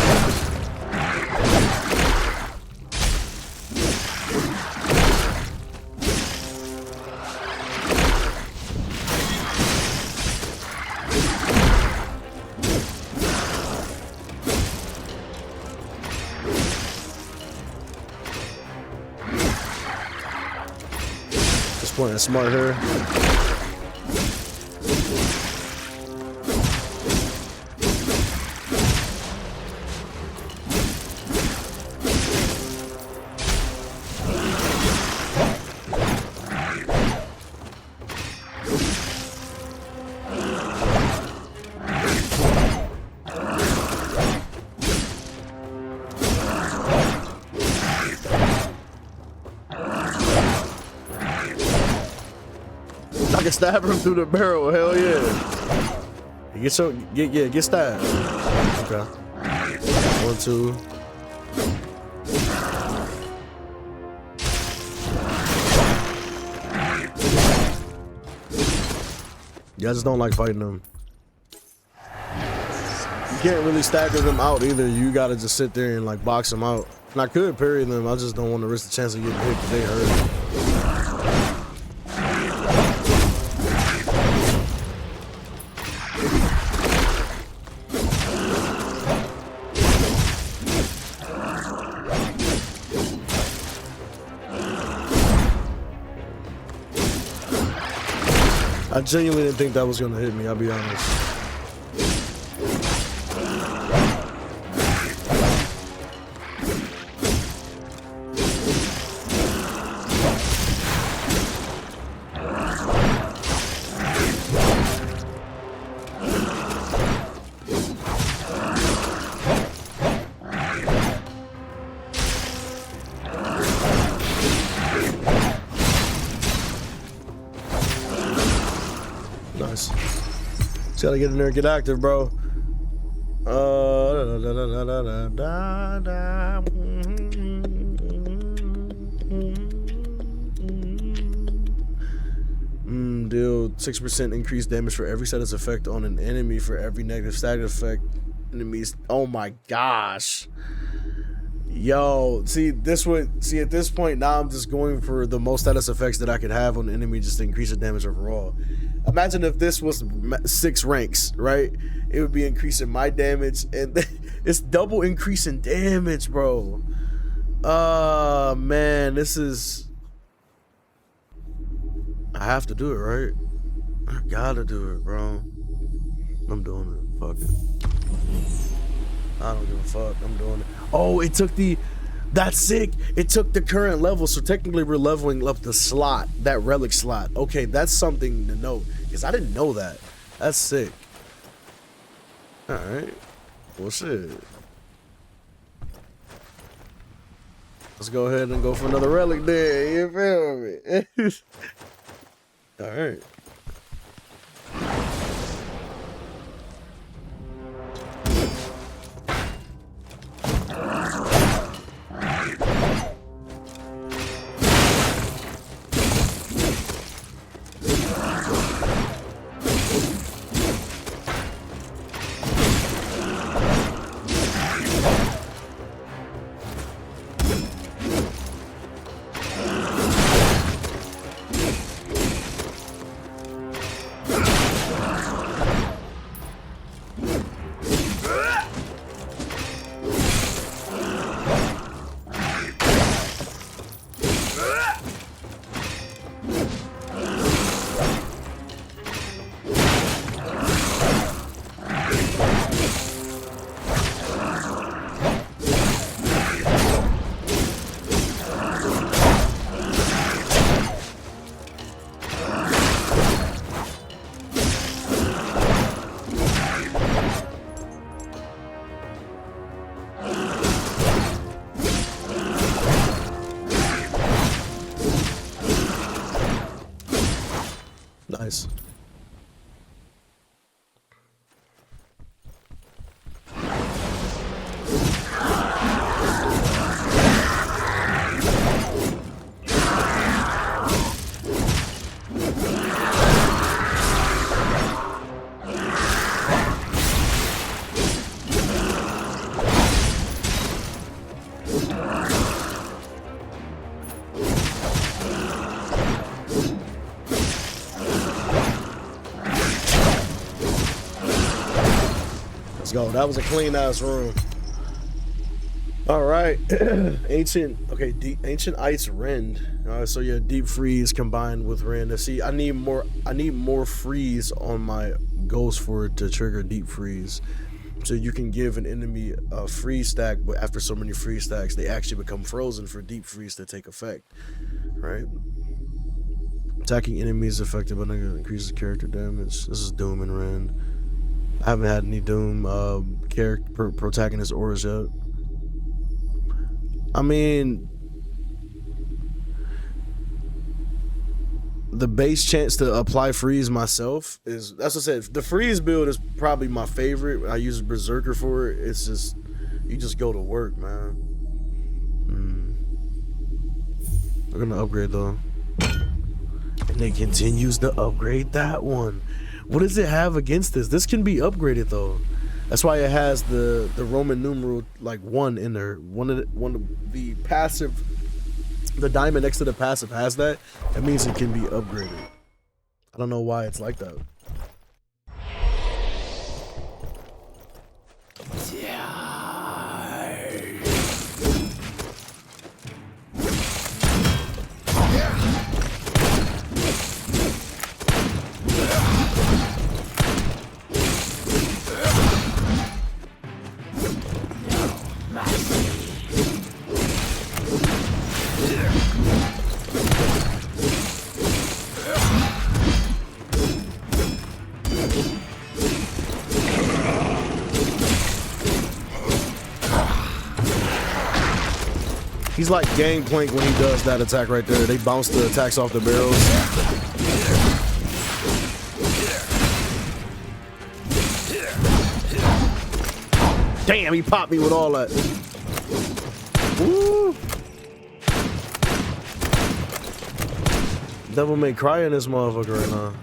Playing smart here. I can stab him through the barrel, hell yeah. Get stabbed. Okay. 1, 2. Yeah, I just don't like fighting them. You can't really stagger them out either. You gotta just sit there and like box them out. And I could parry them, I just don't want to risk the chance of getting hit because they hurt. I genuinely didn't think that was gonna hit me, I'll be honest. Nice. Just gotta get in there and get active, bro. Deal 6% increased damage for every status effect on an enemy for every negative status effect enemies. Oh my gosh. Yo, at this point now I'm just going for the most status effects that I could have on the enemy just to increase the damage overall. Imagine if this was 6 ranks, right? It would be increasing my damage, and it's double increasing damage, bro. Man, this is... I have to do it, right? I gotta do it, bro. I'm doing it. Fuck it. I don't give a fuck. I'm doing it. Oh, it took the... That's sick. It took the current level, so technically we're leveling up the slot, that relic slot. Okay, that's something to note, because I didn't know that. That's sick. Alright. Well, shit. Let's go ahead and go for another relic there. You feel me? Alright. Nice. Let's go. That was a clean ass room. All right. Ancient. Okay. Ancient ice rend. So yeah, deep freeze combined with rend. See, I need more freeze on my ghost for it to trigger deep freeze. So you can give an enemy a freeze stack, but after so many freeze stacks, they actually become frozen for deep freeze to take effect. Right. Attacking enemies affected by negative increases character damage. This is Doom and Rend. I haven't had any Doom character protagonist auras yet. I mean, the base chance to apply freeze myself is, that's what I said, the freeze build is probably my favorite. I use Berserker for it. It's just, you just go to work, man. We're gonna upgrade though. And it continues to upgrade that one. What does it have against this? This can be upgraded though. That's why it has the Roman numeral like 1 in there. One of the passive, the diamond next to the passive has that. That means it can be upgraded. I don't know why it's like that. He's like Gangplank when he does that attack right there. They bounce the attacks off the barrels. Damn, he popped me with all that. Woo! Devil May Cry in this motherfucker right now.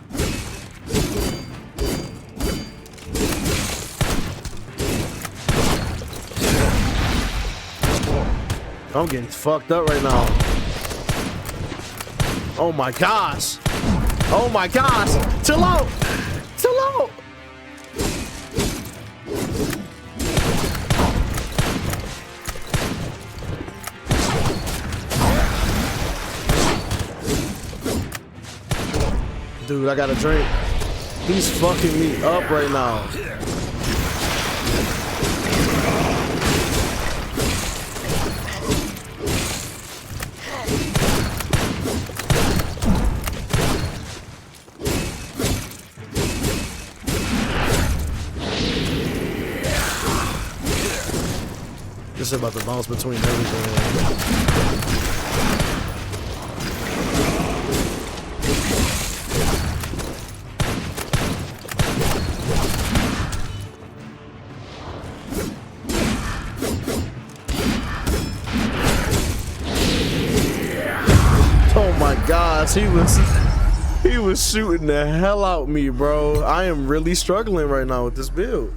I'm getting fucked up right now. Oh my gosh. Oh my gosh! Chill out! Chill out! Dude, I got a drink. He's fucking me up right now. This is about to bounce between everything. Gosh, he was shooting the hell out me, bro. I am really struggling right now with this build,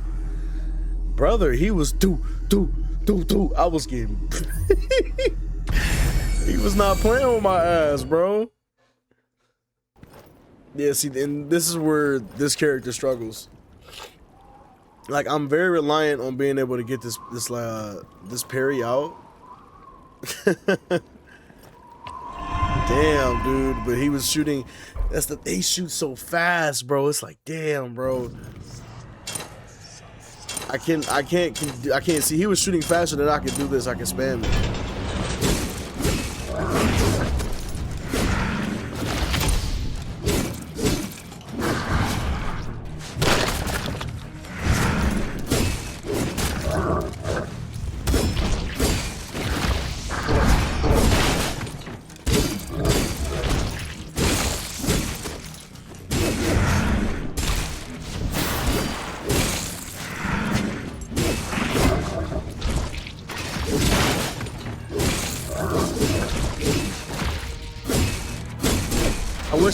brother. He was do. I was getting he was not playing with my ass, bro. Yeah, see, and this is where this character struggles. Like, I'm very reliant on being able to get this parry out. Damn, dude, but he was shooting. They shoot so fast, bro. It's like, damn, bro. I can't see. He was shooting faster than I could do this. I can spam it.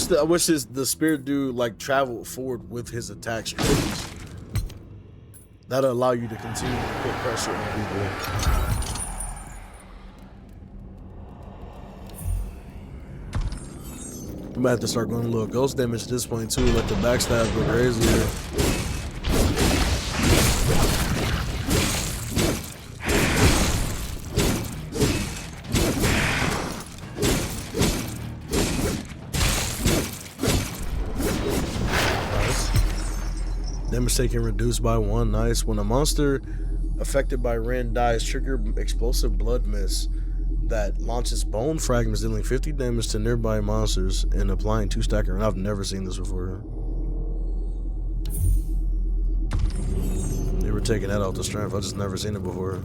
I wish the spirit dude like traveled forward with his attack strings. That'll allow you to continue to put pressure on people. I'm gonna have to start going a little ghost damage at this point too. Let the backstab go crazier. Damage taken reduced by 1. Nice. When a monster affected by Ren dies, trigger explosive blood mist that launches bone fragments, dealing 50 damage to nearby monsters and applying 2 stacker. I've never seen this before. They were taking that out the strength. I've just never seen it before.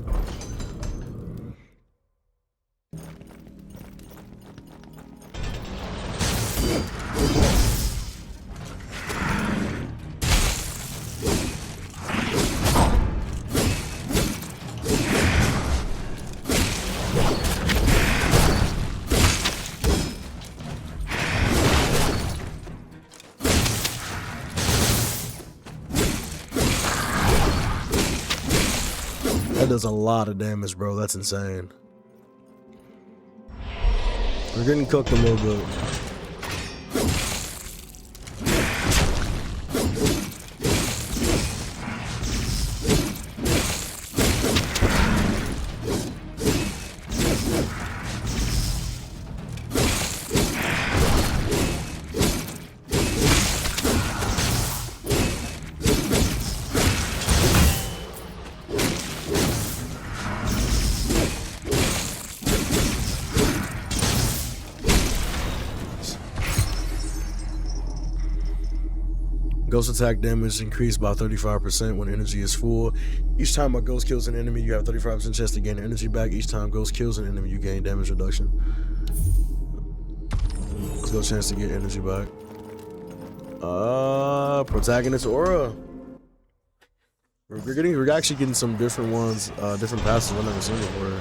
That does a lot of damage, bro. That's insane. We're getting cooked a little bit. Ghost attack damage increased by 35% when energy is full. Each time a ghost kills an enemy, you have 35% chance to gain energy back. Each time ghost kills an enemy, you gain damage reduction. Let's go chance to get energy back. Protagonist aura. We're actually getting some different ones, different passes I've never seen before.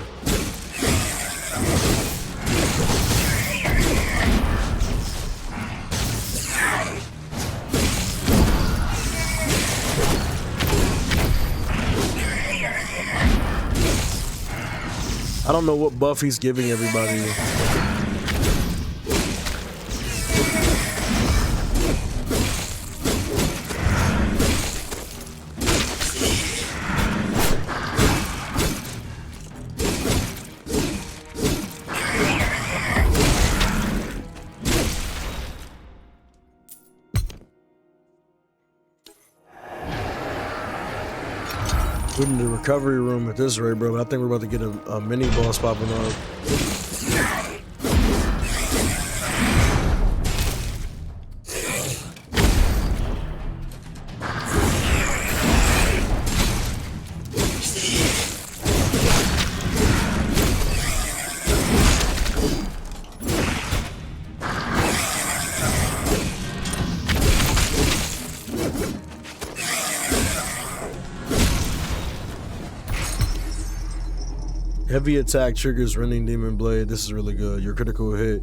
I don't know what buff he's giving everybody. We need a recovery room at this rate, bro. But I think we're about to get a mini boss popping up. Heavy attack triggers Rending Demon Blade. This is really good. Your critical hit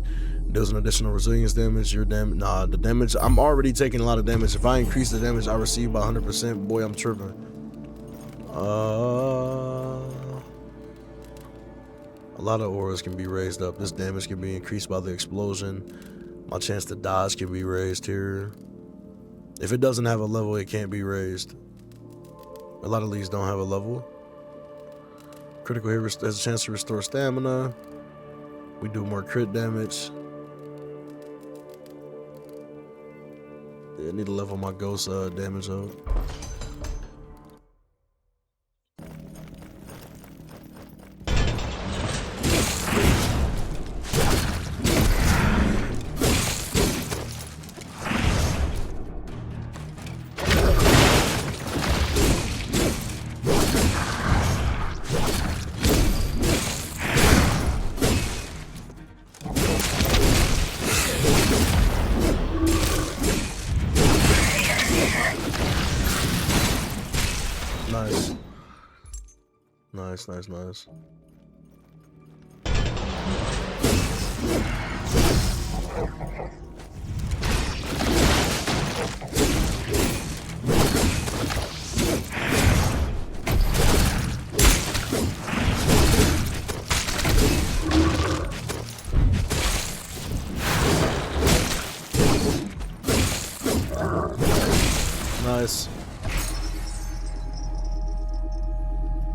does an additional resilience damage. Your damage, the damage. I'm already taking a lot of damage. If I increase the damage I receive by 100%, boy, I'm tripping. A lot of auras can be raised up. This damage can be increased by the explosion. My chance to dodge can be raised here. If it doesn't have a level, it can't be raised. A lot of these don't have a level. Critical hit has a chance to restore stamina. We do more crit damage. Yeah, I need to level my ghost damage up. Nice. Nice.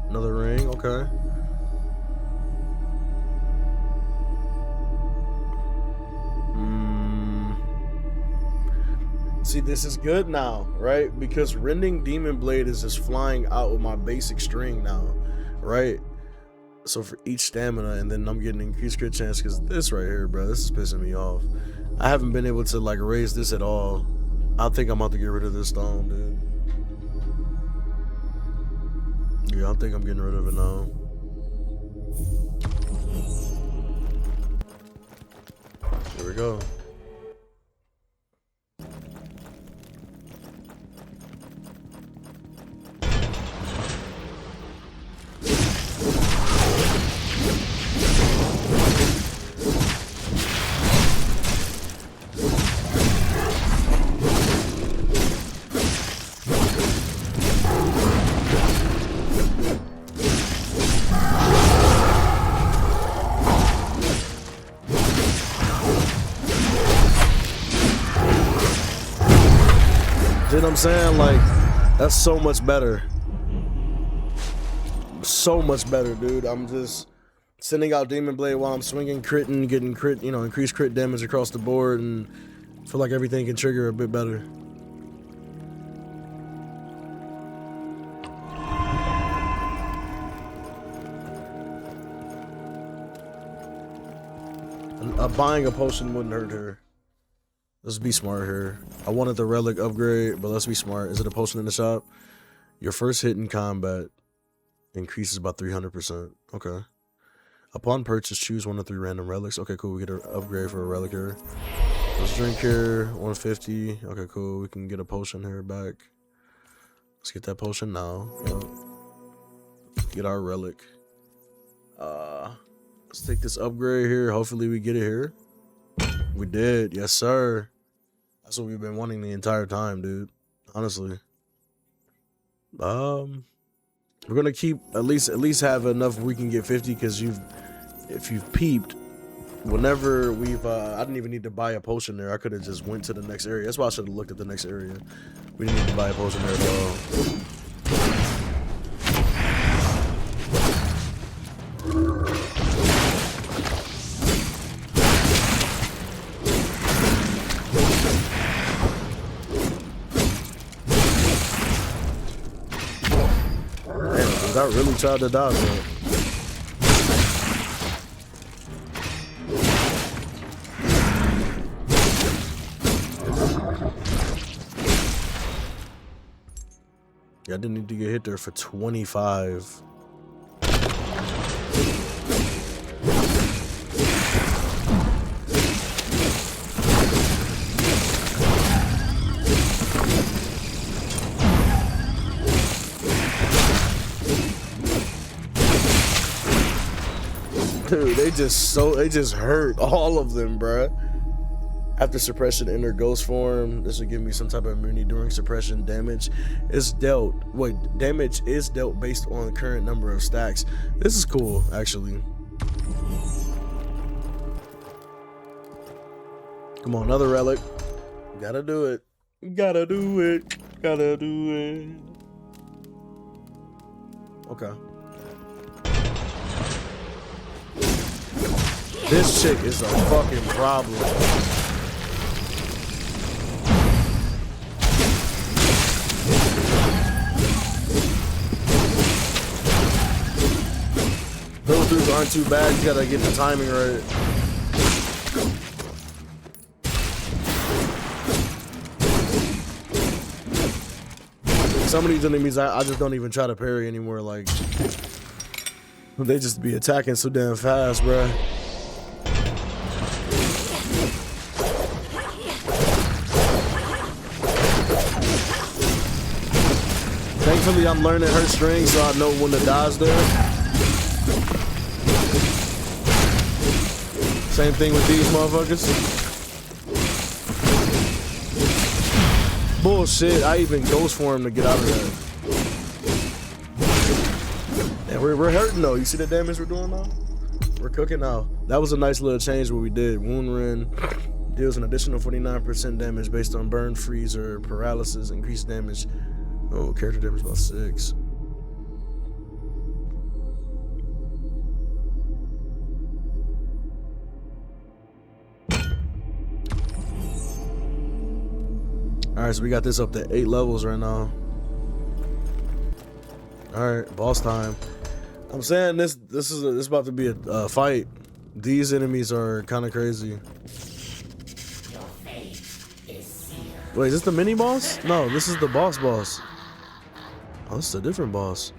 Another ring, okay. See, this is good now, right? Because Rending Demon Blade is just flying out with my basic string now, right? So for each stamina, and then I'm getting increased crit chance, because this right here, bro, this is pissing me off. I haven't been able to like raise this at all. I think I'm about to get rid of this stone, dude. Yeah, I think I'm getting rid of it now. Here we go. You know what I'm saying? Like, that's so much better. So much better, dude. I'm just sending out Demon Blade while I'm swinging, critting, getting crit, increased crit damage across the board, and feel like everything can trigger a bit better. Buying a potion wouldn't hurt her. Let's be smart here. I wanted the relic upgrade, but let's be smart. Is it a potion in the shop? Your first hit in combat increases by 300%. Okay. Upon purchase, choose 1 of 3 random relics. Okay, cool. We get an upgrade for a relic here. Let's drink here. 150. Okay, cool. We can get a potion here back. Let's get that potion now. Yep. Get our relic. Let's take this upgrade here. Hopefully we get it here. We did. Yes, sir. That's what we've been wanting the entire time, dude. Honestly. We're gonna keep at least have enough we can get 50, because if you've peeped, whenever we've I didn't even need to buy a potion there. I could have just went to the next area. That's why I should have looked at the next area. We didn't need to buy a potion there at all. Damn. 'Cause I really tried to dodge that. Yeah, I didn't need to get hit there for 25. Dude, they just hurt all of them, bruh. After suppression, enter ghost form. This will give me some type of immunity during suppression. Damage is dealt. Wait, damage is dealt based on the current number of stacks. This is cool, actually. Come on, another relic. Gotta do it. Gotta do it. Gotta do it. Okay. This chick is a fucking problem. Those dudes aren't too bad. You gotta get the timing right. Some of these enemies, I just don't even try to parry anymore. Like, they just be attacking so damn fast, bruh. Thankfully, I'm learning her string, so I know when to dodge there. Same thing with these motherfuckers. Bullshit, I even ghost for him to get out of there. And we're hurting though. You see the damage we're doing now? We're cooking now. That was a nice little change what we did. Wound Rend deals an additional 49% damage based on burn, freeze, or paralysis. Increased damage. Oh, character damage about 6. Alright, so we got this up to 8 levels right now. Alright, boss time. I'm saying this is about to be a fight. These enemies are kind of crazy. Wait, is this the mini boss? No, this is the boss. Oh, this is a different boss.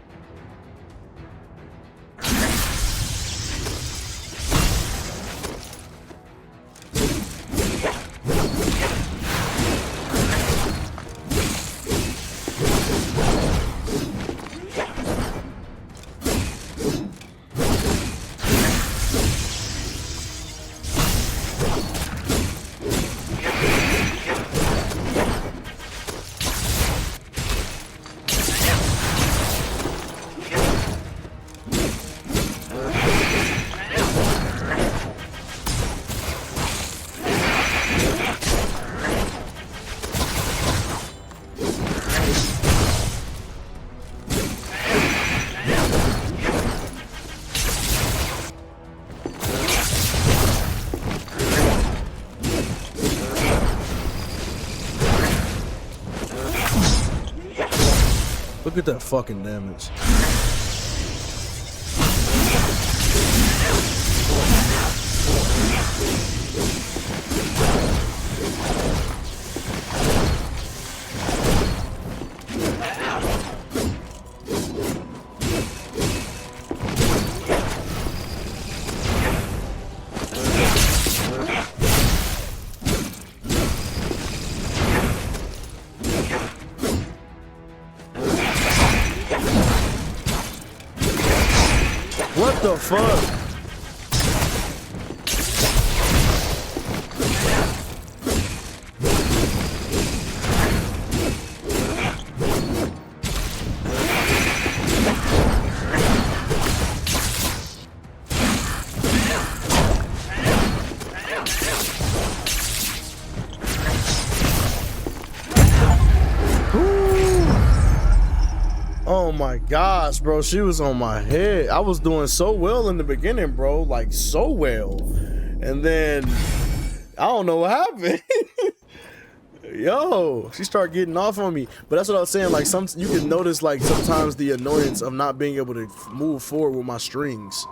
Look at that fucking damage. What the fuck? Oh my gosh, bro, she was on my head. I was doing so well in the beginning, bro, like so well. And then I don't know what happened. Yo, she started getting off on me. But that's what I was saying. Like, you can notice, like, sometimes the annoyance of not being able to move forward with my strings.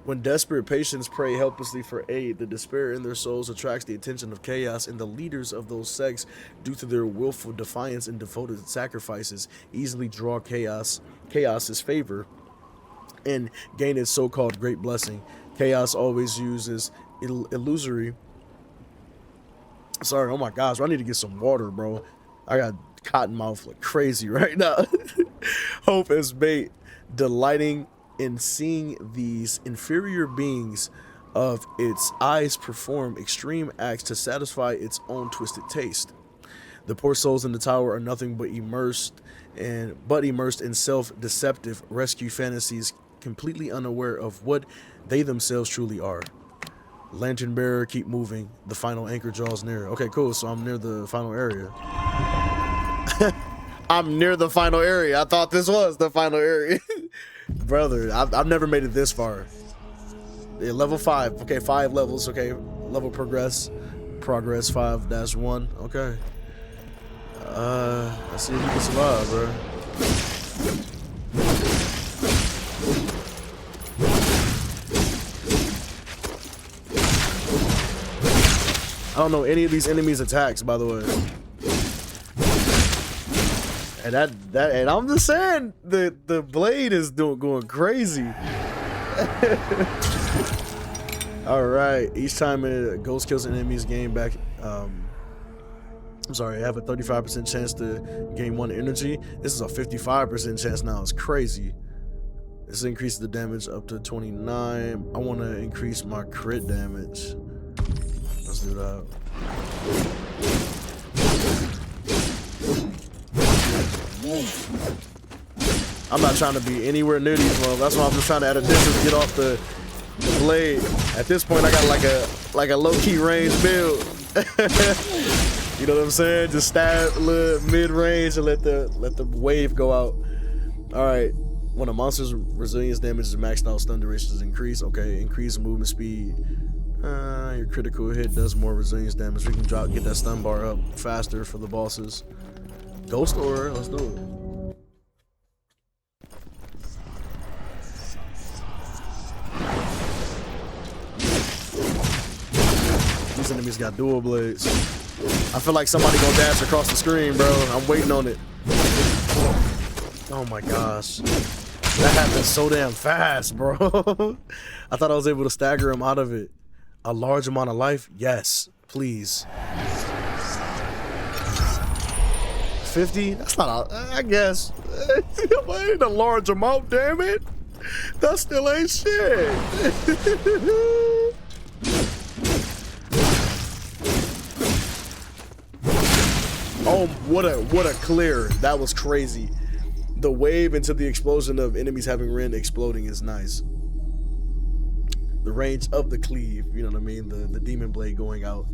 When desperate patients pray helplessly for aid, the despair in their souls attracts the attention of chaos, and the leaders of those sects, due to their willful defiance and devoted sacrifices, easily draw chaos's favor and gain its so-called great blessing. Chaos always uses illusory. Sorry, oh my gosh, I need to get some water, bro. I got cotton mouth like crazy right now. Hope as bait, delighting in seeing these inferior beings of its eyes perform extreme acts to satisfy its own twisted taste. The poor souls in the tower are nothing but immersed in self-deceptive rescue fantasies, completely unaware of what they themselves truly are. Lantern bearer, keep moving. The final anchor draws near. Okay, cool. So I'm near the final area. I'm near the final area. I thought this was the final area. Brother, I've never made it this far. Yeah, level 5. Okay, 5 levels. Okay, level progress 5-1. Okay. Let's see if you can survive, bro. I don't know any of these enemies' attacks, by the way. And and I'm just saying, the blade is going crazy. All right, each time a ghost kills an enemy's gain back. I'm sorry, I have a 35% chance to gain 1 energy. This is a 55% chance now. It's crazy. This increases the damage up to 29. I want to increase my crit damage. Let's do that. I'm not trying to be anywhere near these ones. That's why I'm just trying to at a distance get off the blade. At this point, I got like a low-key range build. You know what I'm saying? Just stab a little mid-range and let the wave go out. All right. When a monster's resilience damage is maxed out, stun duration is increased. Okay, increase movement speed. Your critical hit does more resilience damage. We can get that stun bar up faster for the bosses. Ghost Aura, let's do it. These enemies got dual blades. I feel like somebody gonna dash across the screen, bro. I'm waiting on it. Oh my gosh. That happened so damn fast, bro. I thought I was able to stagger him out of it. A large amount of life? Yes, please. 50? That's not I guess. Ain't a large amount, damn it. That still ain't shit. Oh, what a clear. That was crazy. The wave into the explosion of enemies having Ren exploding is nice. The range of the cleave, you know what I mean? The demon blade going out.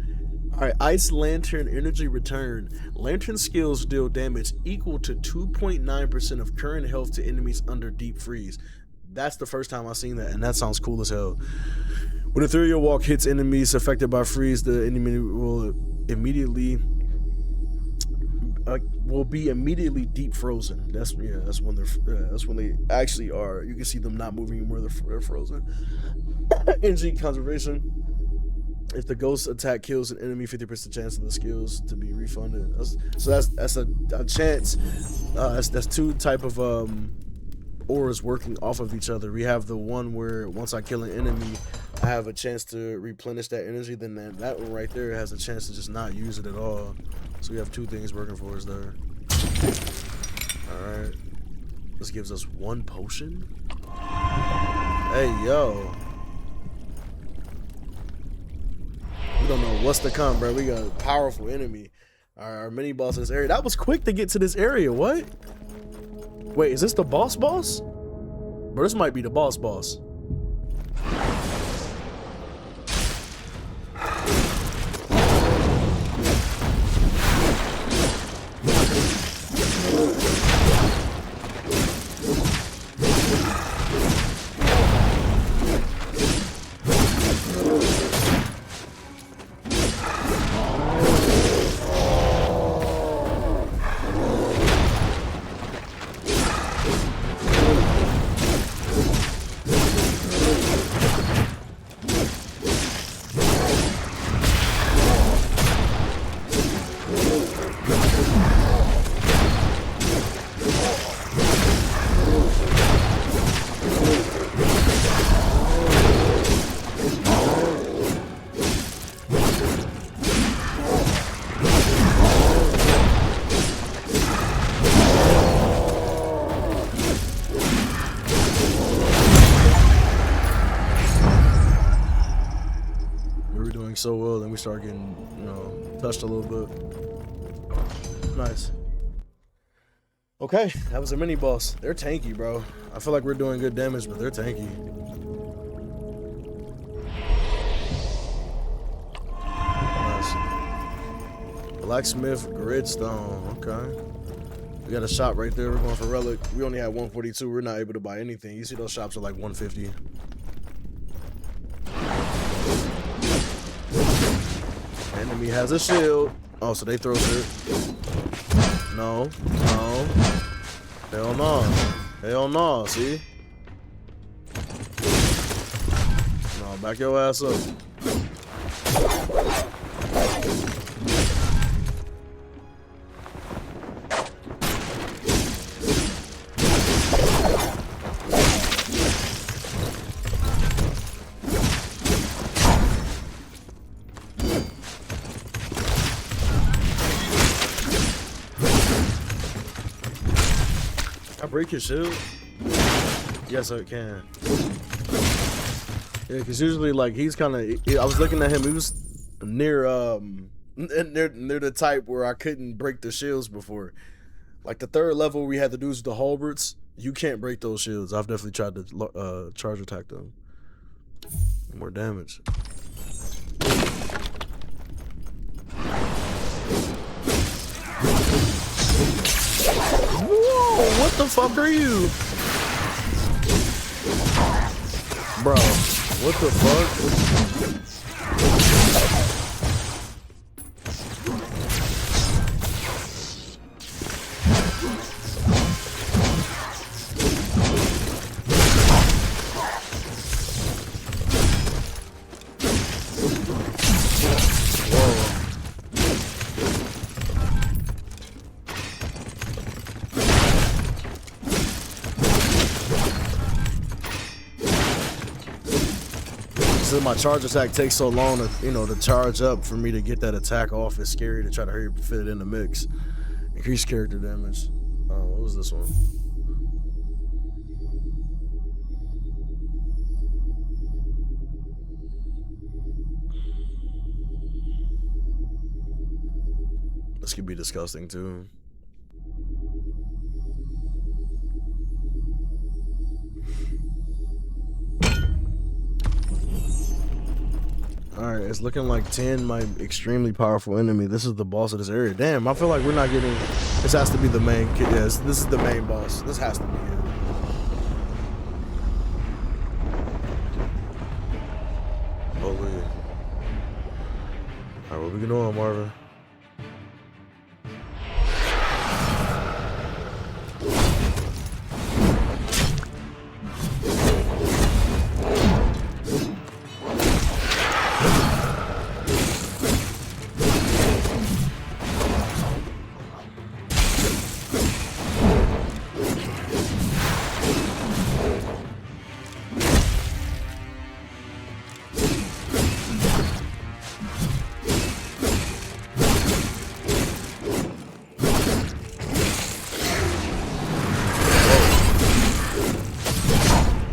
All right, Ice Lantern energy return. Lantern skills deal damage equal to 2.9% of current health to enemies under deep freeze. That's the first time I've seen that, and that sounds cool as hell. When Ethereal Walk hits enemies affected by freeze, the enemy will be immediately deep frozen. That's when they actually are. You can see them not moving where they're frozen. Energy conservation. If the ghost attack kills an enemy, 50% chance of the skills to be refunded. So that's a chance. That's 2 type of auras working off of each other. We have the one where once I kill an enemy, I have a chance to replenish that energy. Then that one right there has a chance to just not use it at all. So we have 2 things working for us there. All right. This gives us 1 potion. Hey, yo. We don't know what's to come, bro. We got a powerful enemy. Our mini boss in this area. That was quick to get to this area. What? Wait, is this the boss? Bro, this might be the boss. so well, then we start getting, you know, touched a little bit. Nice. Okay, that was a mini boss. They're tanky, bro. I feel like we're doing good damage, but they're tanky. Nice. Blacksmith Gridstone. Okay. We got a shop right there. We're going for relic. We only had 142. We're not able to buy anything. You see those shops are like 150. Enemy has a shield. Oh, so they throw shit. No. No. Hell no. Hell no. See? No, back your ass up. Break your shield? Yes, I can. Yeah, because usually, like, he's kind of. I was looking at him. He was near near the type where I couldn't break the shields before. Like the third level, we had to do the halberds. You can't break those shields. I've definitely tried to charge attack them. More damage. Whoa, what the fuck are you? Bro, what the fuck? My charge attack takes so long to, you know, to charge up for me to get that attack off. It's scary to try to hurry fit it in the mix. Increase character damage. What was this one? This could be disgusting too. Alright, it's looking like 10, my extremely powerful enemy. This is the boss of this area. Damn, I feel like we're not getting... This has to be the main... Yes, this is the main boss. This has to be it. Holy. Alright, what we can do on Marvin?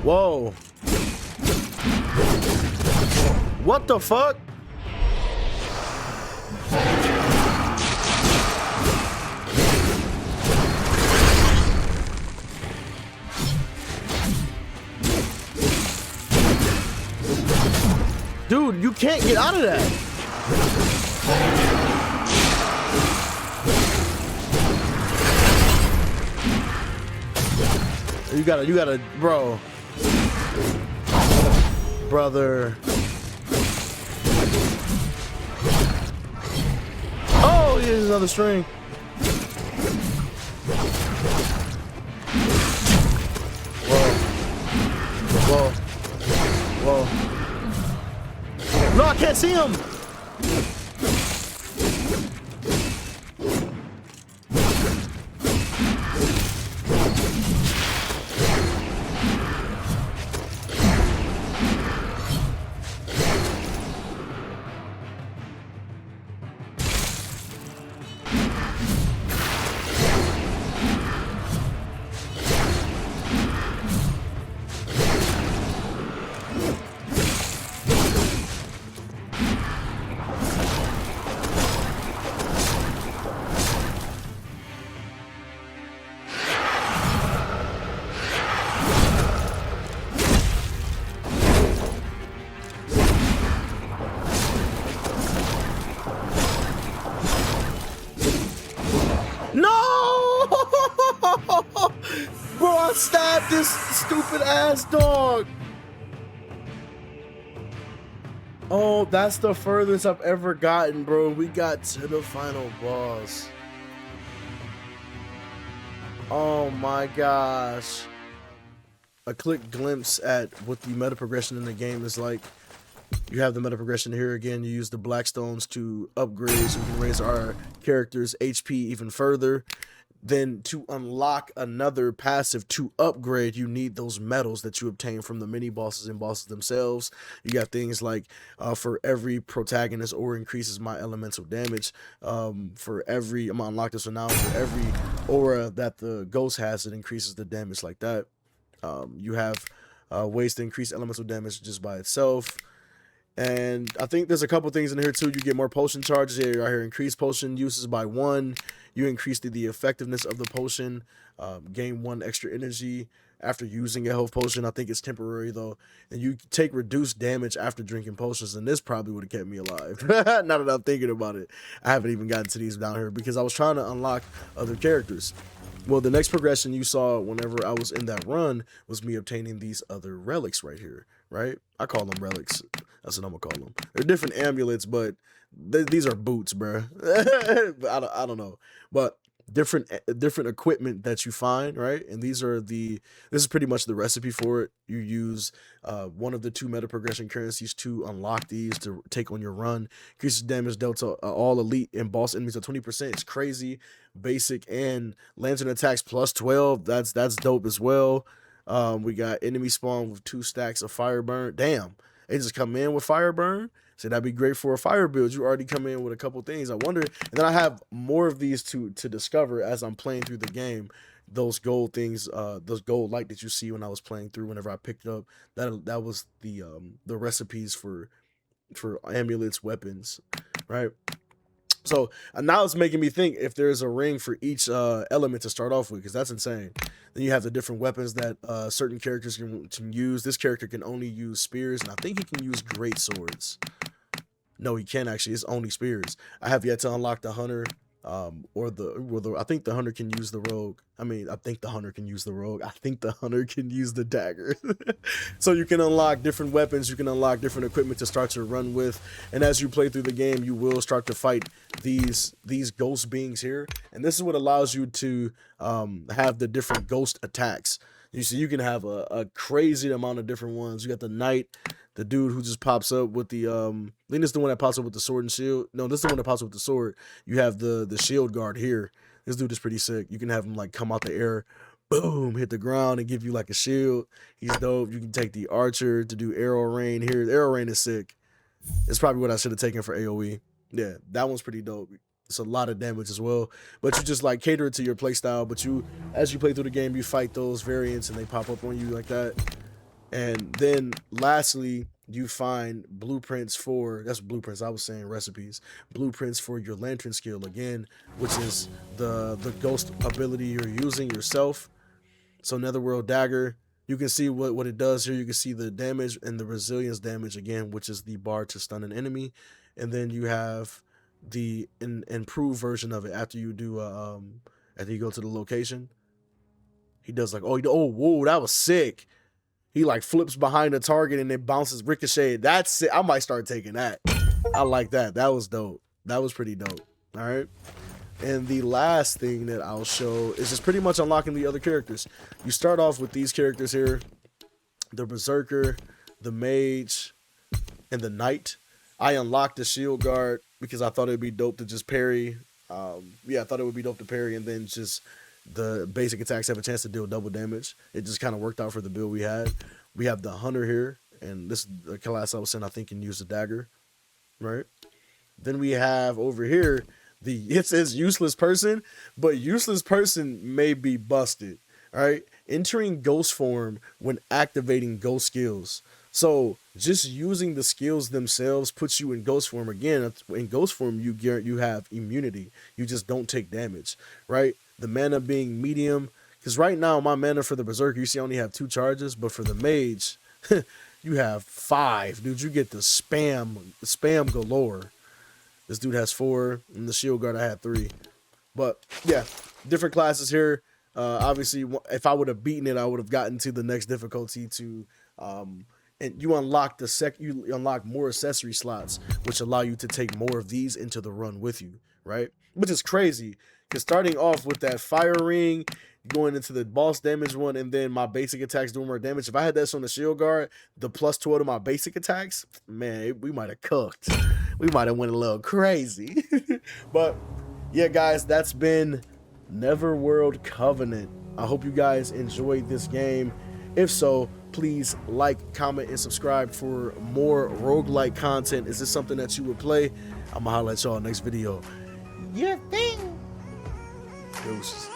Whoa. What the fuck? Dude, you can't get out of that. You gotta, bro. Brother. Oh, here's another string. Whoa. Whoa. Whoa. No, I can't see him. Stab this stupid ass dog. Oh, that's the furthest I've ever gotten, bro. We got to the final boss. Oh my gosh. A quick glimpse at what the meta progression in the game is like. You have the meta progression here again. You use the Blackstones to upgrade so we can raise our character's HP even further. Then to unlock another passive to upgrade, you need those medals that you obtain from the mini bosses and bosses themselves. You got things like for every protagonist aura increases my elemental damage. For every, I'm gonna unlock this one now, for every aura that the ghost has, it increases the damage like that. You have ways to increase elemental damage just by itself. And I think there's a couple things in here too. You get more potion charges. Yeah, right here. Increase potion uses by 1. You increase the effectiveness of the potion. Gain 1 extra energy after using a health potion. I think it's temporary though. And you take reduced damage after drinking potions. And this probably would have kept me alive. Now that I'm thinking about it. I haven't even gotten to these down here because I was trying to unlock other characters. Well, the next progression you saw whenever I was in that run was me obtaining these other relics right here, right? I call them relics. That's what I'm gonna call them. They're different amulets, but these are boots, bro. I don't know, but different equipment that you find, right? And this is pretty much the recipe for it. You use one of the 2 meta progression currencies to unlock these to take on your run. Increases damage dealt to all elite and boss enemies at 20%. It's crazy. Basic and lantern attacks plus 12. That's dope as well. We got enemy spawn with 2 stacks of fire burn. Damn, they just come in with fire burn. So that'd be great for a fire build. You already come in with a couple things. I wonder, and then I have more of these to discover as I'm playing through the game. Those gold things, those gold light that you see when I was playing through. Whenever I picked up that was the recipes for amulets, weapons, right? So now it's making me think if there's a ring for each element to start off with, because that's insane. Then you have the different weapons that certain characters can use. This character can only use spears, and I think he can use great swords. No, he can't actually. It's only spears. I have yet to unlock the hunter, I think the hunter can use the rogue. I think the hunter can use the rogue. I think the hunter can use the dagger. So you can unlock different weapons. You can unlock different equipment to start to run with. And as you play through the game, you will start to fight these ghost beings here. And this is what allows you to have the different ghost attacks. You see, you can have a crazy amount of different ones. You got the knight, the dude who just pops up with the I think this is the one that pops up with the sword and shield. No, this is the one that pops up with the sword. You have the shield guard here. This dude is pretty sick. You can have him like come out the air, boom, hit the ground and give you like a shield. He's dope. You can take the archer to do arrow rain here. The arrow rain is sick. It's probably what I should have taken for AoE. Yeah, that one's pretty dope. It's a lot of damage as well, but you just like cater it to your playstyle. But as you play through the game, you fight those variants and they pop up on you like that. And then lastly, you find blueprints I was saying recipes. Blueprints for your lantern skill again, which is the ghost ability you're using yourself. So Netherworld dagger, you can see what it does here. You can see the damage and the resilience damage again, which is the bar to stun an enemy. And then you have the improved version of it after you do after you go to the location. He does like whoa, that was sick. He like flips behind the target and it bounces ricochet. That's it. I might start taking that. I like that. That was dope. That was pretty dope. All right. And the last thing that I'll show is just pretty much unlocking the other characters. You start off with these characters here, the Berserker, the Mage, and the Knight. I unlocked the Shield Guard because I thought it'd be dope to just parry. I thought it would be dope to parry and then just the basic attacks have a chance to deal double damage. It just kind of worked out for the build we had. We have the Hunter here, and this is the class I was saying I think can use the dagger, right? Then we have over here, it says useless person, but useless person may be busted, all right? Entering ghost form when activating ghost skills. So just using the skills themselves puts you in ghost form. Again, in ghost form, you have immunity. You just don't take damage, right? The mana being medium, because right now my mana for the Berserker, you see I only have 2 charges, but for the Mage, you have 5. Dude, you get the spam galore. This dude has 4, and the Shield Guard I had 3. But yeah, different classes here. Obviously, if I would have beaten it, I would have gotten to the next difficulty to, and you unlock you unlock more accessory slots, which allow you to take more of these into the run with you, right? Which is crazy because starting off with that fire ring, going into the boss damage one, and then my basic attacks doing more damage. If I had this on the shield guard, the +12 to my basic attacks, man, we might have cooked. We might have went a little crazy. But yeah, guys, that's been Netherworld Covenant. I hope you guys enjoyed this game. If so, please like, comment, and subscribe for more roguelike content. Is this something that you would play? I'm gonna holla at y'all next video. Your thing. Deuces.